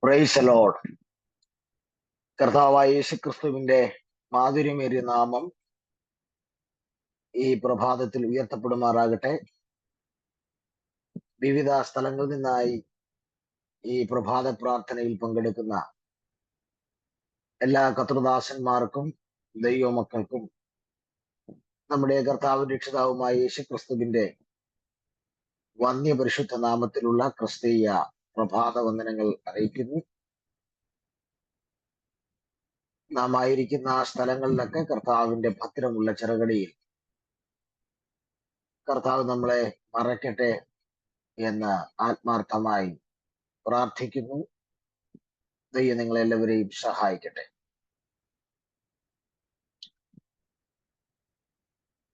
Praise Lord. കർത്താവായ യേശുക്രിസ്തുവിന്റെ മാധുര്യമേറിയ നാമം ഈ പ്രഭാതത്തിൽ ഉയർത്തപ്പെടുമാറാകട്ടെ. വിവിധ സ്ഥലങ്ങളിൽ നിന്നായി ഈ പ്രഭാത പ്രാർത്ഥനയിൽ പങ്കെടുക്കുന്ന എല്ലാ കർത്തൃദാസന്മാർക്കും ദൈവമക്കൾക്കും നമ്മുടെ കർത്താവും രക്ഷിതാവുമായ യേശുക്രിസ്തുവിന്റെ വന്യപരിശുദ്ധ നാമത്തിലുള്ള ക്രിസ്തീയ പ്രഭാത വന്ദനങ്ങൾ അറിയിക്കുന്നു. നാം ആയിരിക്കുന്ന സ്ഥലങ്ങളിലൊക്കെ കർത്താവിന്റെ ഭദ്രമുള്ള ചിറകടിയിൽ കർത്താവ് നമ്മളെ മറയ്ക്കട്ടെ എന്ന് ആത്മാർത്ഥമായി പ്രാർത്ഥിക്കുന്നു. ദൈവം നിങ്ങളെല്ലാവരെയും സഹായിക്കട്ടെ.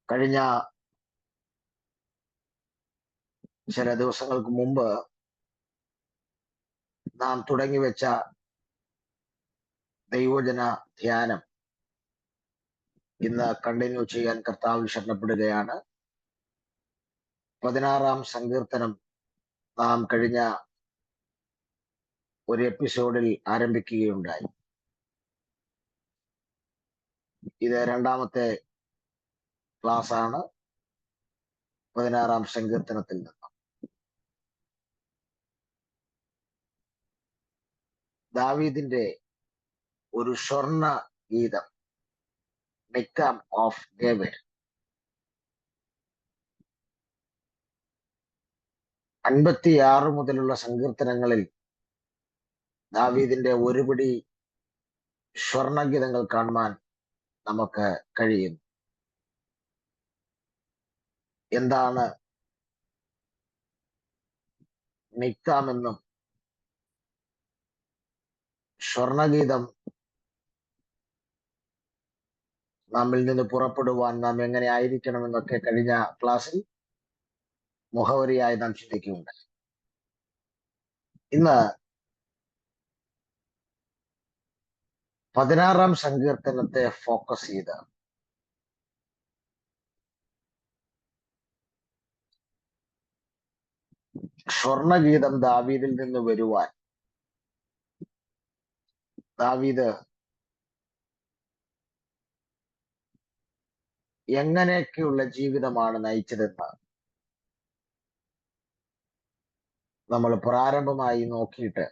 കഴിഞ്ഞ ചില ദിവസങ്ങൾക്ക് മുമ്പ് നാം തുടങ്ങിവെച്ച ദൈവജന ധ്യാനം ഇന്ന് കണ്ടിന്യൂ ചെയ്യാൻ കർത്താവിൽ ശരണപ്പെടുകയാണ്. 16-ാം സങ്കീർത്തനം നാം കഴിഞ്ഞ ഒരു എപ്പിസോഡിൽ ആരംഭിക്കുകയുണ്ടായി. ഇത് രണ്ടാമത്തെ ക്ലാസ് ആണ് 16-ാം സങ്കീർത്തനത്തിൽ നിന്ന്. ദാവീദിന്റെ ഒരു സ്വർണ ഗീതം, മിക്താം ഓഫ് ഡേവിഡ്. 56 മുതലുള്ള സങ്കീർത്തനങ്ങളിൽ ദാവീദിന്റെ ഒരുപിടി സ്വർണഗീതങ്ങൾ കാണുവാൻ നമുക്ക് കഴിയുന്നു. എന്താണ് മിക്താമെന്നും സ്വർണഗീതം നമ്മിൽ നിന്ന് പുറപ്പെടുവാൻ നാം എങ്ങനെ ആയിരിക്കണമെന്നൊക്കെ കഴിഞ്ഞ ക്ലാസ്സിൽ മുഖവരിയായി നാം ചിന്തിക്കുകയുണ്ടായി. ഇന്ന് 16-ാം സങ്കീർത്തനത്തെ ഫോക്കസ് ചെയ്ത് സ്വർണഗീതം ദാവീദിൽ നിന്ന് വരുവാൻ ദാവീദ് എങ്ങനെയൊക്കെയുള്ള ജീവിതമാണ് നയിച്ചതെന്ന് നമ്മൾ പ്രാരംഭമായി നോക്കിയിട്ട്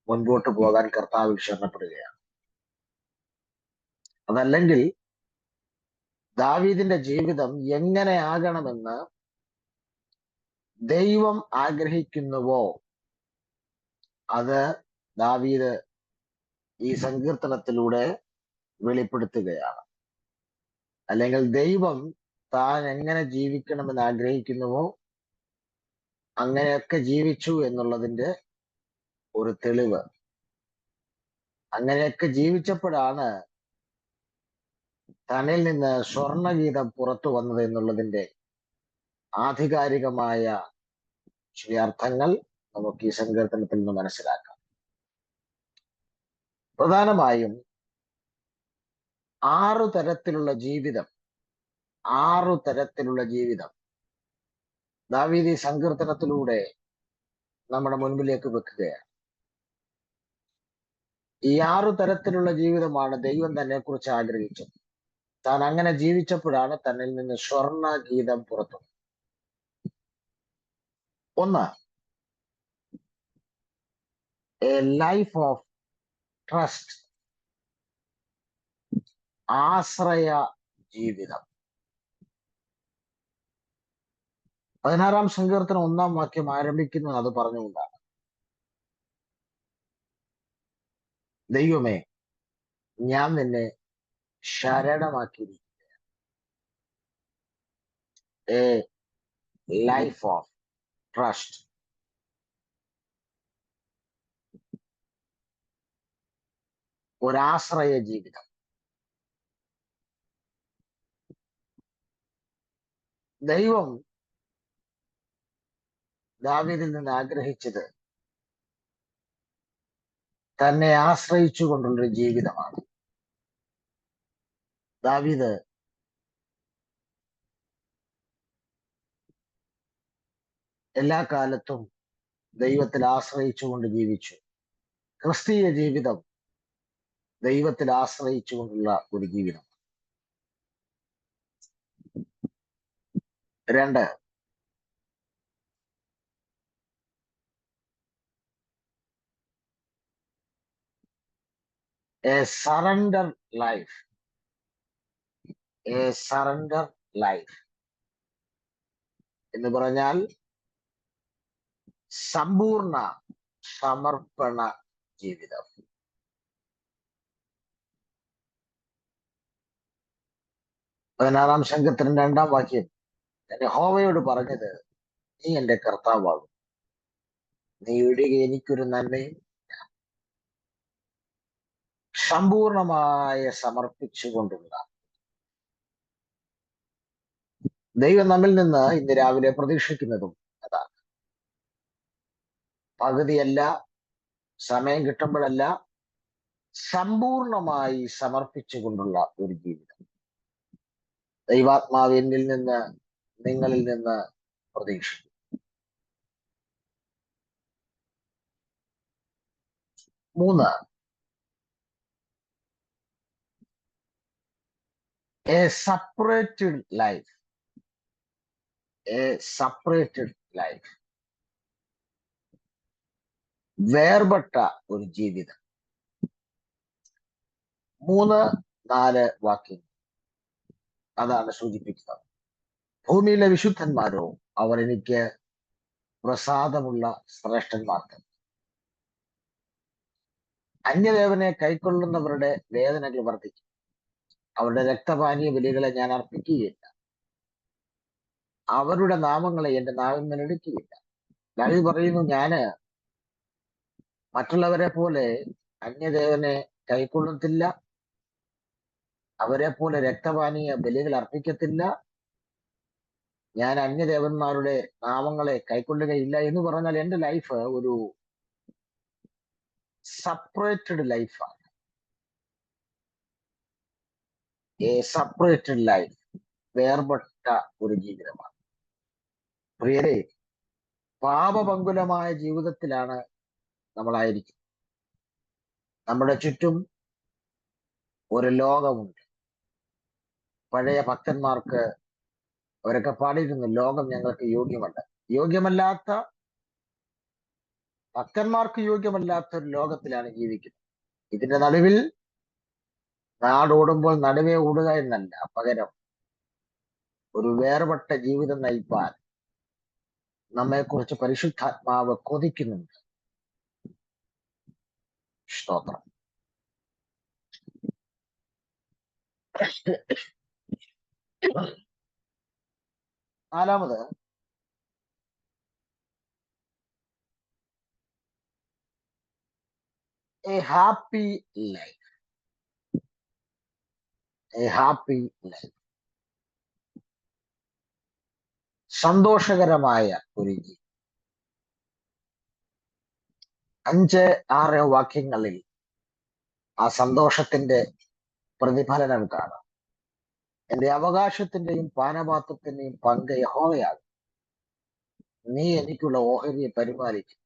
മുൻപോട്ട് പോകാൻ കർത്താവിൽ ശരണപ്പെടുകയാണ്. അതല്ലെങ്കിൽ ദാവീദിന്റെ ജീവിതം എങ്ങനെ ആകണമെന്ന് ദൈവം ആഗ്രഹിക്കുന്നുവോ അത് ദാവീദ് ഈ സങ്കീർത്തനത്തിലൂടെ വെളിപ്പെടുത്തുകയാണ്. അല്ലെങ്കിൽ ദൈവം താൻ എങ്ങനെ ജീവിക്കണമെന്ന് ആഗ്രഹിക്കുന്നുവോ അങ്ങനെയൊക്കെ ജീവിച്ചു എന്നുള്ളതിന്റെ ഒരു തെളിവ്. അങ്ങനെയൊക്കെ ജീവിച്ചപ്പോഴാണ് തന്നിൽ നിന്ന് സ്വർണഗീതം പുറത്തു വന്നത് എന്നുള്ളതിന്റെ ആധികാരികമായ ചില അർത്ഥങ്ങൾ നമുക്ക് ഈ സങ്കീർത്തനത്തിൽ നിന്ന് മനസ്സിലാക്കാം. പ്രധാനമായും 6 തരത്തിലുള്ള ജീവിതം ദാവീദ് ഈ സങ്കീർത്തനത്തിലൂടെ നമ്മുടെ മുൻപിലേക്ക് വെക്കുകയാണ്. ഈ 6 തരത്തിലുള്ള ജീവിതമാണ് ദൈവം തന്നെ കുറിച്ച് ആഗ്രഹിച്ചത്. താൻ അങ്ങനെ ജീവിച്ചപ്പോഴാണ് തന്നിൽ നിന്ന് സ്വർണ ഗീതം പുറത്തു. ഒന്ന്, എ ലൈഫ് ഓഫ് ട്രസ്റ്റ്, ആശ്രയ ജീവിതം. 16-ാം സങ്കീർത്തനം 1-ാം വാക്യം ആരംഭിക്കുന്നത് അത് പറഞ്ഞുകൊണ്ടാണ്. ദൈവമേ, ഞാൻ നിന്നെ ശരണമാക്കിയിരിക്കുകയാണ്. എ ലൈഫ് ഓഫ് ട്രസ്റ്റ്, ഒരാശ്രയ ജീവിതം. ദൈവം ദാവീദിൽ നിന്ന് ആഗ്രഹിച്ചത് തന്നെ ആശ്രയിച്ചു കൊണ്ടുള്ളൊരു ജീവിതമാണ്. ദാവീദ് എല്ലാ കാലത്തും ദൈവത്തിൽ ആശ്രയിച്ചുകൊണ്ട് ജീവിച്ചു. ക്രിസ്തീയ ജീവിതം ദൈവത്തിൽ ആശ്രയിച്ചുകൊണ്ടുള്ള ഒരു ജീവിതം. 2, A surrender life. A surrender life എന്ന് പറഞ്ഞാൽ സമ്പൂർണ്ണ സമർപ്പണ ജീവിതം. 16 സംഘത്തിന് 2 വാക്യം, ഞാൻ യഹോവയോട് പറഞ്ഞത്, നീ എന്റെ കർത്താവാകും, നീ ഒഴികെ എനിക്കൊരു നന്മയും. സമ്പൂർണമായ സമർപ്പിച്ചുകൊണ്ടുള്ള ദൈവം നമ്മിൽ നിന്ന് ഇന്ന് രാവിലെ പ്രതീക്ഷിക്കുന്നതും അതാണ്. പകുതിയല്ല, സമയം കിട്ടുമ്പോഴല്ല, സമ്പൂർണമായി സമർപ്പിച്ചുകൊണ്ടുള്ള ഒരു ജീവിതം ദൈവാത്മാവ് എന്നിൽ നിന്ന് നിങ്ങളിൽ നിന്ന് പ്രതീക്ഷിക്കും. 3, a separated life. A separated life, വേർപെട്ട ഒരു ജീവിതം. 3, 4 വാക്യം അതാണ് സൂചിപ്പിക്കുന്നത്. ഭൂമിയിലെ വിശുദ്ധന്മാരോ അവർ എനിക്ക് പ്രസാദമുള്ള ശ്രേഷ്ഠന്മാർക്ക്. അന്യദേവനെ കൈക്കൊള്ളുന്നവരുടെ വേദനകൾ വർദ്ധിക്കും. അവരുടെ രക്തപാനീയ ബലികളെ ഞാൻ അർപ്പിക്കുകയില്ല, അവരുടെ നാമങ്ങളെ എന്റെ നാവിന്മേൽ എടുക്കുകയില്ല. ദാവീദ് പറയുന്നു, ഞാന് മറ്റുള്ളവരെ പോലെ അന്യദേവനെ കൈക്കൊള്ളത്തില്ല, അവരെ പോലെ രക്തപാനീയ ബലികൾ അർപ്പിക്കത്തില്ല, ഞാൻ അന്യദേവന്മാരുടെ നാമങ്ങളെ കൈക്കൊള്ളുകയില്ല എന്ന് പറഞ്ഞാൽ എന്റെ ലൈഫ് ഒരു സെപ്പറേറ്റഡ് ലൈഫാണ്. എ സെപ്പറേറ്റഡ് ലൈഫ്, വേർപെട്ട ഒരു ജീവിതമാണ്. പ്രിയരെ, പാപപങ്കുലമായ ജീവിതത്തിലാണ് നമ്മളായിരിക്കും. നമ്മുടെ ചുറ്റും ഒരു ലോകമുണ്ട്. പഴയ ഭക്തന്മാർക്ക് അവരൊക്കെ പാടിയിരുന്നു, ലോകം ഞങ്ങൾക്ക് യോഗ്യമല്ല. യോഗ്യമല്ലാത്ത ഭക്തന്മാർക്ക് യോഗ്യമല്ലാത്ത ഒരു ലോകത്തിലാണ് ജീവിക്കുന്നത്. ഇതിന്റെ നടുവിൽ നാടോടുമ്പോൾ നടുവേ ഓടുക എന്നല്ല, പകരം ഒരു വേർപെട്ട ജീവിതം നയിപ്പാൻ നമ്മെക്കുറിച്ച് പരിശുദ്ധാത്മാവ് കൊതിക്കുന്നുണ്ട്. സ്തോത്രം. 4, A happy life. A happy life, സന്തോഷകരമായ ഒരു ജീവിതം. 5, 6 വാക്യങ്ങളിൽ ആ സന്തോഷത്തിന്റെ പ്രതിഫലനം കാണാം. എന്റെ അവകാശത്തിന്റെയും പാനപാത്രത്തിന്റെയും പങ്ക് യഹോവയാകും, നീ എനിക്കുള്ള ഓഹരിയെ പരിപാലിക്കും.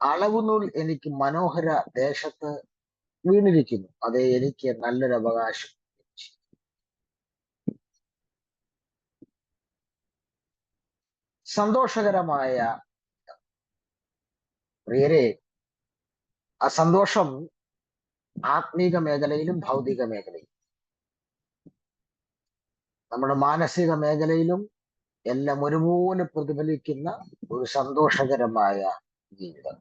അളവുനൂൽ എനിക്ക് മനോഹര ദേശത്ത് വീണിരിക്കുന്നു, അതേ എനിക്ക് നല്ലൊരു അവകാശം. സന്തോഷകരമായ പ്രിയരെ, ആ സന്തോഷം ആത്മീക മേഖലയിലും ഭൗതിക മേഖലയിലും നമ്മുടെ മാനസിക മേഖലയിലും എല്ലാം ഒരുപോലെ പ്രതിഫലിക്കുന്ന ഒരു സന്തോഷകരമായ ജീവിതം.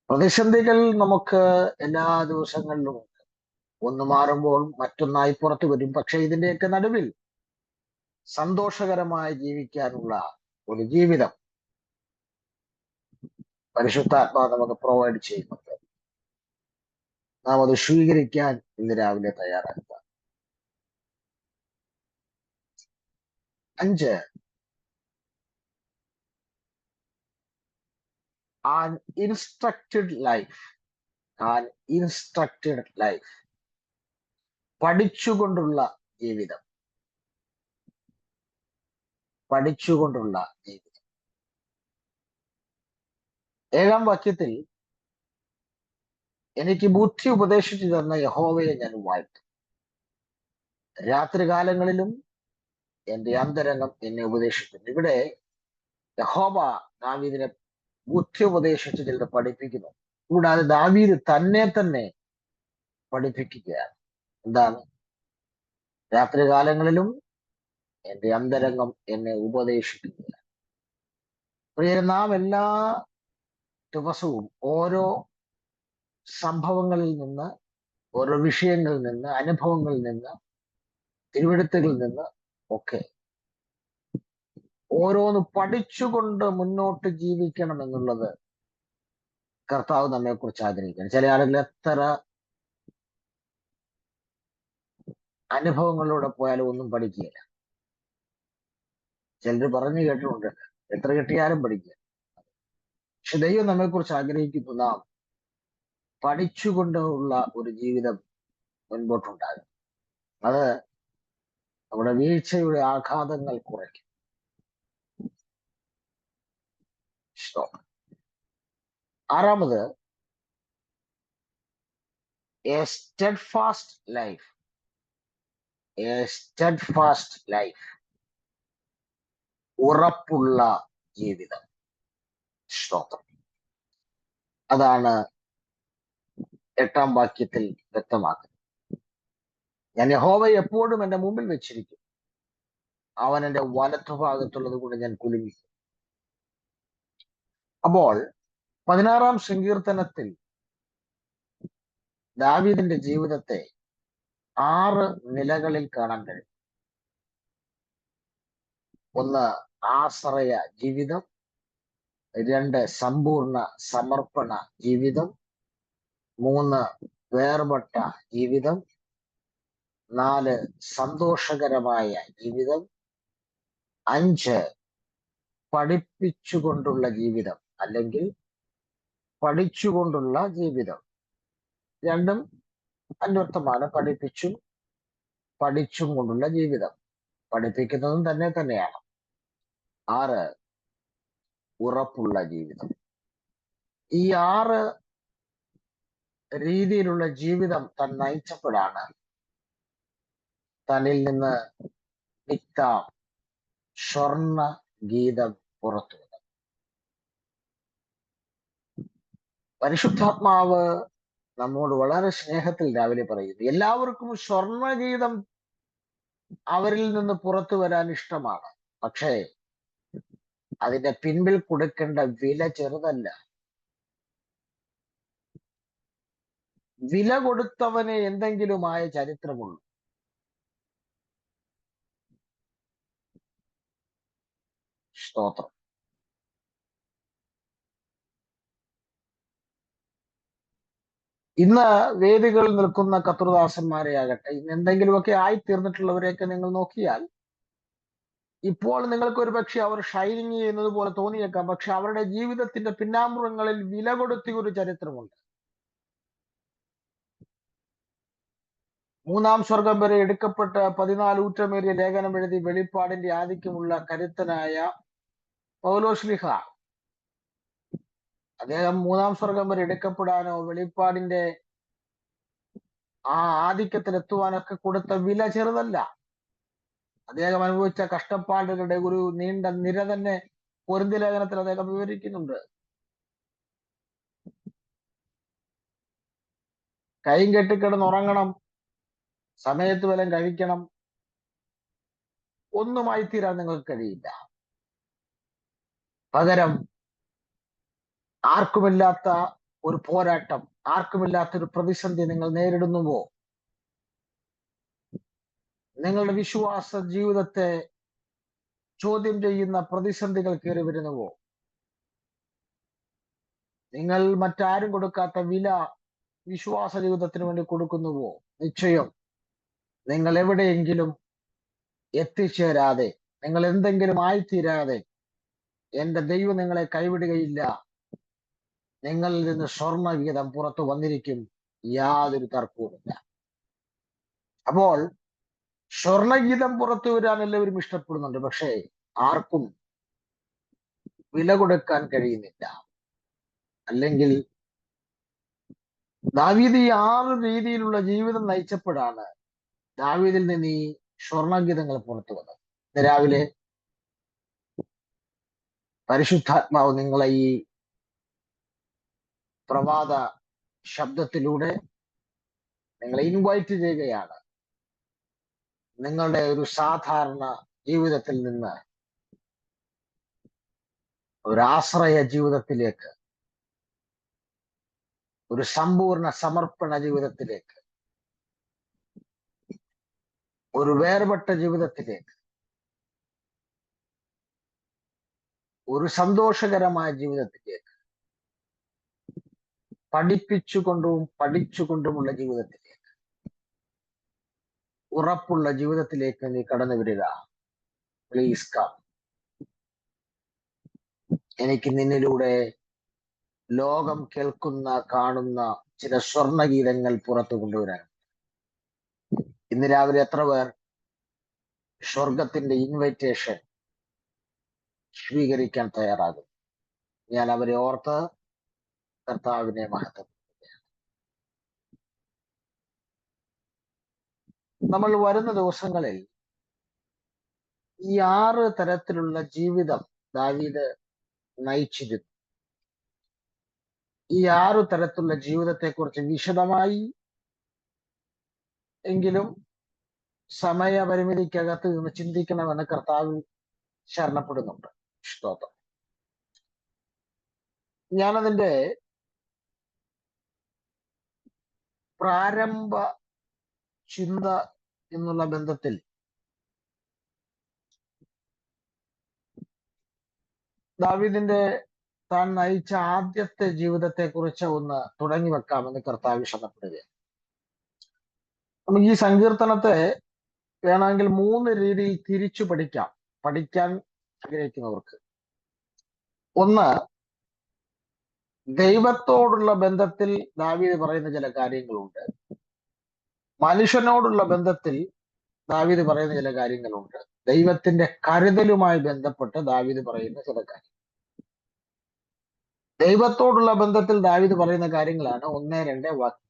പ്രതിസന്ധികൾ നമുക്ക് എല്ലാ ദിവസങ്ങളിലും ഉണ്ട്. ഒന്ന് മാറുമ്പോൾ മറ്റൊന്നായി പുറത്തു വരും. പക്ഷെ ഇതിന്റെയൊക്കെ നടുവിൽ സന്തോഷകരമായി ജീവിക്കാനുള്ള ഒരു ജീവിതം പരിശുദ്ധാത്മാവ് നമുക്ക് പ്രൊവൈഡ് ചെയ്യുന്നുണ്ട്. നാം അത് സ്വീകരിക്കാൻ ഇന്ന് രാവിലെ തയ്യാറാക്കുക. 5, an instructed life. An instructed life, പഠിച്ചുകൊണ്ടുള്ള ജീവിതം. പഠിച്ചുകൊണ്ടുള്ള ജീവിതം. 7 വാക്യത്തിൽ എനിക്ക് ബുദ്ധി ഉപദേശിച്ചു തന്ന യഹോവയെ ഞാൻ വാഴ്ത്തും. രാത്രികാലങ്ങളിലും എന്റെ അന്തരംഗം എന്നെ ഉപദേശിക്കുന്നു. ഇവിടെ യഹോവ ദാവീദിനെ ബുദ്ധി ഉപദേശിച്ച് ചിലത് പഠിപ്പിക്കുന്നു. കൂടാതെ ദാവീദ് തന്നെ പഠിപ്പിക്കുകയാണ്. എന്താണ്? രാത്രികാലങ്ങളിലും എന്റെ അന്തരംഗം എന്നെ ഉപദേശിക്കുകയാണ്. പ്രിയരെ, നാം എല്ലാ ദിവസവും ഓരോ സംഭവങ്ങളിൽ നിന്ന്, ഓരോ വിഷയങ്ങളിൽ നിന്ന്, അനുഭവങ്ങളിൽ നിന്ന്, തിരുവെഴുത്തുകളിൽ നിന്ന് ഒക്കെ ഓരോന്ന് പഠിച്ചുകൊണ്ട് മുന്നോട്ട് ജീവിക്കണം എന്നുള്ളത് കർത്താവ് നമ്മെ കുറിച്ച് ആഗ്രഹിക്കുകയാണ്. ചില ആളുകൾ എത്ര അനുഭവങ്ങളിലൂടെ പോയാലും ഒന്നും പഠിക്കുകയില്ല. ചിലർ പറഞ്ഞു കേട്ടിട്ടുണ്ട്, എത്ര കിട്ടിയാലും പഠിക്കുക. പക്ഷെ ദൈവം നമ്മെ കുറിച്ച് ആഗ്രഹിക്കുന്നു നാം പഠിച്ചുകൊണ്ടുള്ള ഒരു ജീവിതം മുൻപോട്ടുണ്ടാകും. അത് നമ്മുടെ വീഴ്ചയുടെ ആഘാതങ്ങൾ കുറയ്ക്കും. ആറാമത്, A steadfast life. A steadfast life, ഉറപ്പുള്ള ജീവിതം. സ്തോത്രം. അതാണ് 8-ാം വാക്യത്തിൽ വ്യക്തമാക്കുന്നത്. ഞാൻ യഹോവയെ എപ്പോഴും എന്റെ മുമ്പിൽ വെച്ചിരിക്കും, അവൻ എന്റെ വലത്തുഭാഗത്തുള്ളത് കൊണ്ട് ഞാൻ കുലുങ്ങി. അപ്പോൾ 16-ാം സങ്കീർത്തനത്തിൽ ദാവീദിന്റെ ജീവിതത്തെ 6 നിലകളിൽ കാണാൻ കഴിയും. ഒന്ന്, ആശ്രയ ജീവിതം. 2, സമ്പൂർണ്ണ സമർപ്പണ ജീവിതം. 3, വേർപെട്ട ജീവിതം. 4, സന്തോഷകരമായ ജീവിതം. 5, പഠിപ്പിച്ചുകൊണ്ടുള്ള ജീവിതം അല്ലെങ്കിൽ പഠിച്ചുകൊണ്ടുള്ള ജീവിതം. രണ്ടും അന്വർത്ഥമാണ്. പഠിച്ചും കൊണ്ടുള്ള ജീവിതം. പഠിപ്പിക്കുന്നതും തന്നെയാണ്. 6, ഉറപ്പുള്ള ജീവിതം. ഈ 6 രീതിയിലുള്ള ജീവിതം താൻ നയിച്ചപ്പോഴാണ് തന്നിൽ നിന്ന് വിത്ത സ്വർണ ഗീതം പുറത്തു വന്നത്. പരിശുദ്ധാത്മാവ് നമ്മോട് വളരെ സ്നേഹത്തിൽ രാവിലെ പറയുന്നു, എല്ലാവർക്കും സ്വർണഗീതം അവരിൽ നിന്ന് പുറത്തു വരാൻ ഇഷ്ടമാണ്. പക്ഷേ അതിന്റെ പിൻപിൽ കൊടുക്കേണ്ട വില ചെറുതല്ല. വില കൊടുത്തവനെ എന്തെങ്കിലുമായ ചരിത്രമുള്ളൂ. സ്തോത്രം. ഇന്ന് വേദികളിൽ നിൽക്കുന്ന കർത്തൃദാസന്മാരെ ആകട്ടെ, ഇന്ന് എന്തെങ്കിലുമൊക്കെ ആയിത്തീർന്നിട്ടുള്ളവരെയൊക്കെ നിങ്ങൾ നോക്കിയാൽ ഇപ്പോൾ നിങ്ങൾക്ക് ഒരു പക്ഷെ അവർ ഷൈനിങ് ചെയ്യുന്നത് പോലെ തോന്നിയേക്കാം. പക്ഷെ അവരുടെ ജീവിതത്തിന്റെ പിന്നാമ്പുറങ്ങളിൽ വില കൊടുത്തിയ ഒരു ചരിത്രമുണ്ട്. 3-ാം സ്വർഗം വരെ എടുക്കപ്പെട്ട് 14 ഊറ്റമേറിയ ലേഖനം എഴുതി വെളിപ്പാടിന്റെ ആധിക്യമുള്ള കരുത്തനായ പൗലോശ്ലീഹ, അദ്ദേഹം 3-ാം സ്വർഗം വരെ എടുക്കപ്പെടാനോ വെളിപ്പാടിന്റെ ആ ആധിക്യത്തിലെത്തുവാനൊക്കെ കൊടുത്ത വില ചെറുതല്ല. അദ്ദേഹം അനുഭവിച്ച കഷ്ടപ്പാടുകളുടെ ഒരു നീണ്ട നിര തന്നെ കൊരിന്ത്യർ ലേഖനത്തിൽ അദ്ദേഹം വിവരിക്കുന്നുണ്ട്. കൈയും കെട്ടിക്കിടന്നുറങ്ങണം, സമയത്ത് വല്ലതും കഴിക്കണം, ഒന്നുമായി തീരാൻ നിങ്ങൾക്ക് കഴിയില്ല. പകരം ആർക്കുമില്ലാത്ത ഒരു പോരാട്ടം, ആർക്കുമില്ലാത്ത ഒരു പ്രതിസന്ധി നിങ്ങൾ നേരിടുന്നുവോ, നിങ്ങളുടെ വിശ്വാസ ജീവിതത്തെ ചോദ്യം ചെയ്യുന്ന പ്രതിസന്ധികൾ കയറി വരുന്നുവോ, നിങ്ങൾ മറ്റാരും കൊടുക്കാത്ത വില വിശ്വാസ ജീവിതത്തിന് വേണ്ടി കൊടുക്കുന്നുവോ, നിശ്ചയം നിങ്ങൾ എവിടെയെങ്കിലും എത്തിച്ചേരാതെ, നിങ്ങൾ എന്തെങ്കിലും ആയിത്തീരാതെ എന്റെ ദൈവം നിങ്ങളെ കൈവിടുകയില്ല. നിങ്ങളിൽ നിന്ന് സ്വർണഗീതം പുറത്തു വന്നിരിക്കും, യാതൊരു തർക്കവുമില്ല. അപ്പോൾ സ്വർണഗീതം പുറത്തു വരാൻ എല്ലാവരും ഇഷ്ടപ്പെടുന്നുണ്ട്. പക്ഷേ ആർക്കും വില കൊടുക്കാൻ കഴിയുന്നില്ല. അല്ലെങ്കിൽ ദാവീദ് ഈ 6 രീതിയിലുള്ള ജീവിതം നയിച്ചപ്പോഴാണ് ദാവീദിൽ നിന്ന് ഈ സ്വർണഗീതങ്ങൾ പുറത്തു വന്നത്. ഇന്ന് രാവിലെ പരിശുദ്ധാത്മാവ് നിങ്ങളെ ഈ പ്രഭാത ശബ്ദത്തിലൂടെ നിങ്ങളെ ഇൻവൈറ്റ് ചെയ്യുകയാണ്. നിങ്ങളുടെ ഒരു സാധാരണ ജീവിതത്തിൽ നിന്ന് ഒരു ആശ്രയ ജീവിതത്തിലേക്ക്, ഒരു സമ്പൂർണ്ണ സമർപ്പണ ജീവിതത്തിലേക്ക്, ഒരു വേർപെട്ട ജീവിതത്തിലേക്ക്, ഒരു സന്തോഷകരമായ ജീവിതത്തിലേക്ക്, പഠിച്ചുകൊണ്ടുമുള്ള ജീവിതത്തിലേക്ക്, ഉറപ്പുള്ള ജീവിതത്തിലേക്ക് നീ കടന്നു വരിക. Please come. എനിക്ക് നിന്നിലൂടെ ലോകം കേൾക്കുന്ന, കാണുന്ന ചില സ്വർണഗീതങ്ങൾ പുറത്തു കൊണ്ടുവരാൻ. ഇന്ന് രാവിലെ എത്ര പേർ സ്വർഗത്തിന്റെ ഇൻവിറ്റേഷൻ സ്വീകരിക്കാൻ തയ്യാറാകും? ഞാൻ അവരെ ഓർത്ത് കർത്താവിനെ മഹത്വം. നമ്മൾ വരുന്ന ദിവസങ്ങളിൽ ഈ 6 തരത്തിലുള്ള ജീവിതം ദാവീദ് നയിച്ചിരുന്നു. ഈ 6 തരത്തിലുള്ള ജീവിതത്തെക്കുറിച്ച് വിശദമായി എങ്കിലും സമയപരിമിതിക്കകത്ത് നിന്ന് ചിന്തിക്കണമെന്ന് കർത്താവിൽ ശരണപ്പെടുന്നുണ്ട്. സ്തോത്രം. ഞാനതിന്റെ പ്രാരംഭ ചിന്ത എന്നുള്ള ബന്ധത്തിൽ ദാവീദിന്റെ താൻ നയിച്ച ആദ്യത്തെ ജീവിതത്തെ കുറിച്ച് ഒന്ന് തുടങ്ങി വെക്കാമെന്ന് കർത്താവ് ശരണപ്പെടുകയാണ്. നമുക്ക് ഈ സങ്കീർത്തനത്തെ വേണമെങ്കിൽ 3 രീതിയിൽ തിരിച്ചു പഠിക്കാൻ ആഗ്രഹിക്കുന്നവർക്ക്. ഒന്ന്, ദൈവത്തോടുള്ള ബന്ധത്തിൽ ദാവീദ് പറയുന്ന ചില കാര്യങ്ങളുണ്ട്. മനുഷ്യനോടുള്ള ബന്ധത്തിൽ ദാവീദ് പറയുന്ന ചില കാര്യങ്ങളുണ്ട്. ദൈവത്തിന്റെ കരുതലുമായി ബന്ധപ്പെട്ട് ദാവീദ് പറയുന്ന ചില കാര്യം. ദൈവത്തോടുള്ള ബന്ധത്തിൽ ദാവീദ് പറയുന്ന കാര്യങ്ങളാണ് 1, 2 വാക്യം.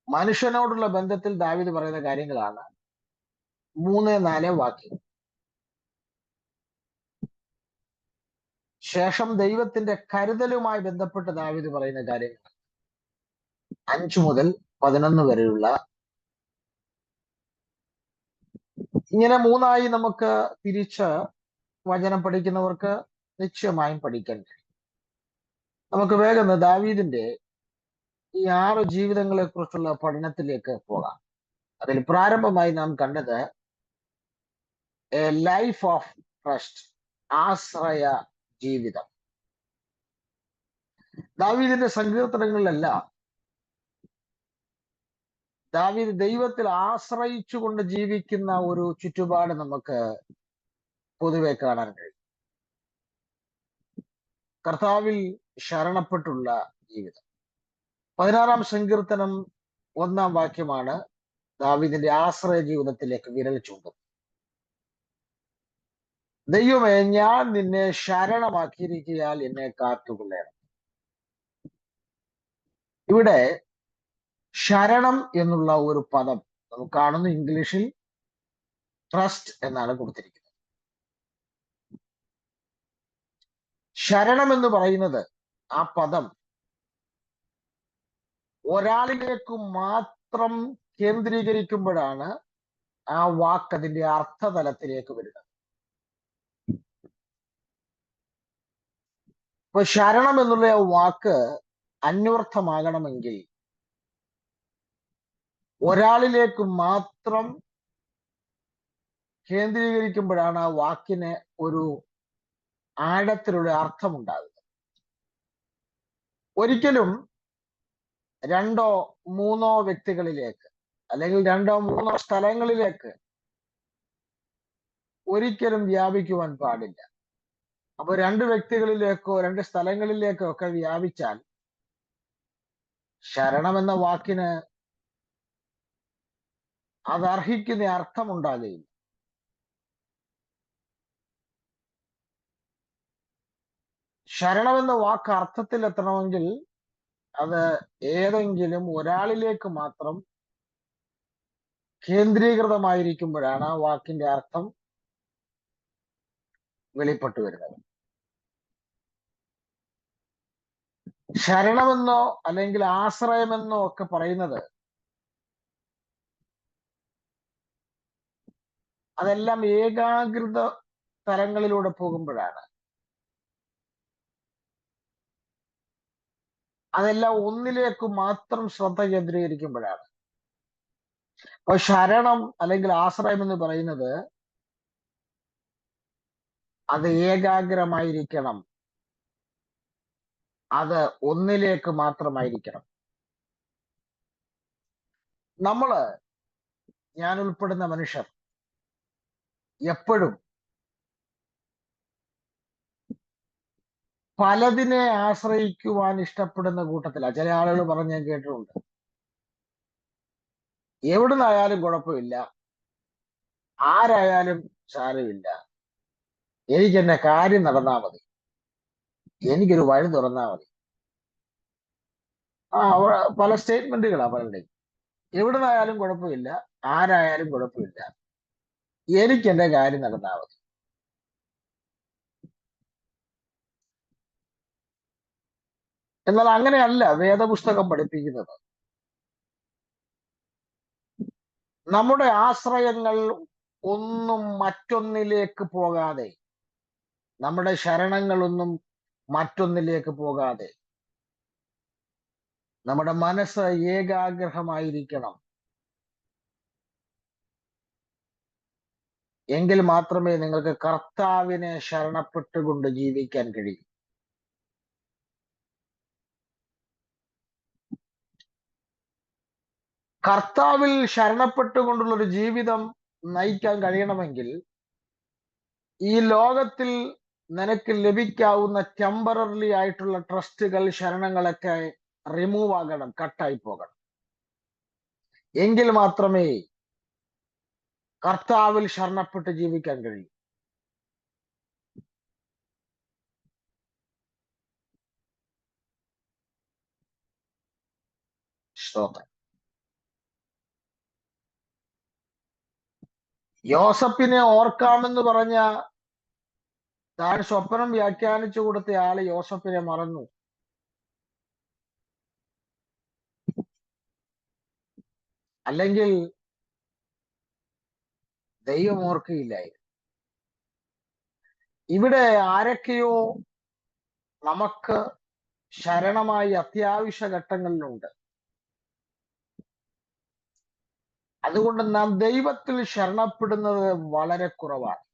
മനുഷ്യനോടുള്ള ബന്ധത്തിൽ ദാവീദ് പറയുന്ന കാര്യങ്ങളാണ് 3, 4 വാക്യം. ശേഷം ദൈവത്തിന്റെ കരുതലുമായി ബന്ധപ്പെട്ട് ദാവീദ് പറയുന്ന കാര്യങ്ങൾ 5 മുതൽ 11 വരെയുള്ള, ഇങ്ങനെ 3ആയി നമുക്ക് തിരിച്ച് വചനം പഠിക്കുന്നവർക്ക് നിശ്ചയമായും പഠിക്കാൻ കഴിയും. നമുക്ക് വേഗം ദാവീദിന്റെ ഈ 6 ജീവിതങ്ങളെ കുറിച്ചുള്ള പഠനത്തിലേക്ക് പോകാം. അതിൽ പ്രാരംഭമായി നാം കണ്ടത് എ ലൈഫ് ഓഫ് ട്രസ്റ്റ്, ആശ്രയ ജീവിതം. ദാവീദിന്റെ സങ്കീർത്തനങ്ങളിലെല്ലാം ദാവീദ് ദൈവത്തിൽ ആശ്രയിച്ചുകൊണ്ട് ജീവിക്കുന്ന ഒരു ചുറ്റുപാട് നമുക്ക് പൊതുവെ കാണാൻ കഴിയും. കർത്താവിൽ ശരണപ്പെട്ടുള്ള ജീവിതം. 16-ാം സങ്കീർത്തനം 1-ാം വാക്യമാണ് ദാവീദിന്റെ ആശ്രയ ജീവിതത്തിലേക്ക് വിരൽ ചൂണ്ടുന്നത്. ദൈവമേ, ഞാൻ നിന്നെ ശരണമാക്കിയിരിക്കയാൽ എന്നെ കാത്തുകൊള്ളണം. ഇവിടെ ശരണം എന്നുള്ള ഒരു പദം നമുക്ക് കാണുന്നു. ഇംഗ്ലീഷിൽ ട്രസ്റ്റ് എന്നാണ് കൊടുത്തിരിക്കുന്നത്. ശരണം എന്ന് പറയുന്നത്, ആ പദം ഒരാളിലേക്ക് മാത്രം കേന്ദ്രീകരിക്കുമ്പോഴാണ് ആ വാക്ക് അതിന്റെ അർത്ഥതലത്തിലേക്ക് വരുന്നത്. ഇപ്പൊ ശരണം എന്നുള്ള വാക്ക് അന്വർത്ഥമാകണമെങ്കിൽ ഒരാളിലേക്ക് മാത്രം കേന്ദ്രീകരിക്കുമ്പോഴാണ് ആ വാക്കിന് ഒരു ആഴത്തിലുള്ള അർത്ഥമുണ്ടാകുന്നത്. ഒരിക്കലും 2 3 വ്യക്തികളിലേക്ക് അല്ലെങ്കിൽ 2 3 സ്ഥലങ്ങളിലേക്ക് ഒരിക്കലും വ്യാപിക്കുവാൻ പാടില്ല. അപ്പൊ 2 വ്യക്തികളിലേക്കോ 2 സ്ഥലങ്ങളിലേക്കോ ഒക്കെ വ്യാപിച്ചാൽ ശരണം എന്ന വാക്കിന് അത് അർഹിക്കുന്ന അർത്ഥമുണ്ടാകുകയില്ല. ശരണമെന്ന വാക്ക് അർത്ഥത്തിൽ എത്തണമെങ്കിൽ അത് ഏതെങ്കിലും ഒരാളിലേക്ക് മാത്രം കേന്ദ്രീകൃതമായിരിക്കുമ്പോഴാണ് ആ വാക്കിന്റെ അർത്ഥം വെളിപ്പെട്ടു വരുന്നത്. ശരണമെന്നോ അല്ലെങ്കിൽ ആശ്രയമെന്നോ ഒക്കെ പറയുന്നത് അതെല്ലാം ഏകാഗ്രത തലങ്ങളിലൂടെ പോകുമ്പോഴാണ്. അതെല്ലാം ഒന്നിലേക്ക് മാത്രം ശ്രദ്ധ കേന്ദ്രീകരിക്കുമ്പോഴാണ്. അപ്പൊ ശരണം അല്ലെങ്കിൽ ആശ്രയം എന്ന് പറയുന്നത് അത് ഏകാഗ്രമായിരിക്കണം, അത് ഒന്നിലേക്ക് മാത്രമായിരിക്കണം. ഞാൻ ഉൾപ്പെടുന്ന മനുഷ്യർ എപ്പോഴും പലതിനെ ആശ്രയിക്കുവാൻ ഇഷ്ടപ്പെടുന്ന കൂട്ടത്തിലാണ്. ചില ആളുകൾ പറഞ്ഞ് ഞാൻ കേട്ടിട്ടുണ്ട്, എവിടുന്നായാലും കുഴപ്പമില്ല, ആരായാലും സാരമില്ല, എനിക്ക് എന്റെ കാര്യം നടന്നാൽ മതി, എനിക്കൊരു വഴി തുറന്നാൽ മതി. പല സ്റ്റേറ്റ്മെന്റുകളാ പലരുടെയും. എവിടുന്നായാലും കുഴപ്പമില്ല, ആരായാലും കുഴപ്പമില്ല, എനിക്ക് എന്റെ കാര്യം നടന്നാൽ മതി. എന്നാൽ അങ്ങനെയല്ല വേദപുസ്തകം പഠിപ്പിക്കുന്നത്. നമ്മുടെ ആശ്രയങ്ങൾ ഒന്നും മറ്റൊന്നിലേക്ക് പോകാതെ, നമ്മുടെ ശരണങ്ങളൊന്നും മറ്റൊന്നിലേക്ക് പോകാതെ നമ്മുടെ മനസ്സ് ഏകാഗ്രഹമായിരിക്കണം. എങ്കിൽ മാത്രമേ നിങ്ങൾക്ക് കർത്താവിനെ ശരണപ്പെട്ടുകൊണ്ട് ജീവിക്കാൻ കഴിയൂ. കർത്താവിൽ ശരണപ്പെട്ടുകൊണ്ടുള്ള ഒരു ജീവിതം നയിക്കാൻ കഴിയണമെങ്കിൽ ഈ ലോകത്തിൽ നിനക്ക് ലഭിക്കാവുന്ന ടെമ്പററി ആയിട്ടുള്ള ട്രസ്റ്റുകൾ, ശരണങ്ങളൊക്കെ റിമൂവ് ആകണം, കട്ടായി പോകണം. എങ്കിൽ മാത്രമേ കർത്താവിൽ ശരണപ്പെട്ട് ജീവിക്കാൻ കഴിയൂ. സ്തോത്രം. യോസഫിനെ ഓർക്കാമെന്ന് പറഞ്ഞ താൻ സ്വപ്നം വ്യാഖ്യാനിച്ചു കൊടുത്ത ആള് യോസഫിനെ മറന്നു. അല്ലെങ്കിൽ ദൈവം ഓർക്കുകയില്ലായിരുന്നു. ഇവിടെ ആരൊക്കെയോ നമുക്ക് ശരണമായി അത്യാവശ്യ ഘട്ടങ്ങളിലുണ്ട്. അതുകൊണ്ട് നാം ദൈവത്തിൽ ശരണപ്പെടുന്നത് വളരെ കുറവാണ്.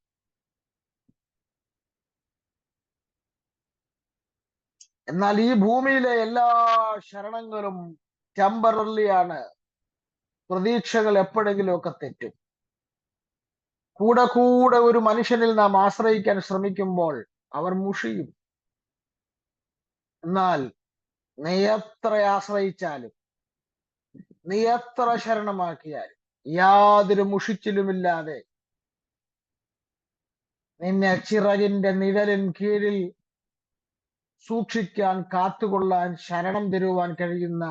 എന്നാൽ ഈ ഭൂമിയിലെ എല്ലാ ശരണങ്ങളും ടെമ്പററി ആണ്. പ്രതീക്ഷകൾ എപ്പോഴെങ്കിലുമൊക്കെ തെറ്റും. കൂടെ കൂടെ ഒരു മനുഷ്യനിൽ നാം ആശ്രയിക്കാൻ ശ്രമിക്കുമ്പോൾ അവർ മുഷിയും. എന്നാൽ നീ എത്ര ആശ്രയിച്ചാലും, നീ എത്ര ശരണമാക്കിയാലും, യാതൊരു മുഷിച്ചിലുമില്ലാതെ നിന്നെ ചിറകിന്റെ നിഴലിൻ കീഴിൽ സൂക്ഷിക്കാൻ, കാത്തുകൊള്ളാൻ, ശരണം തരുവാൻ കഴിയുന്ന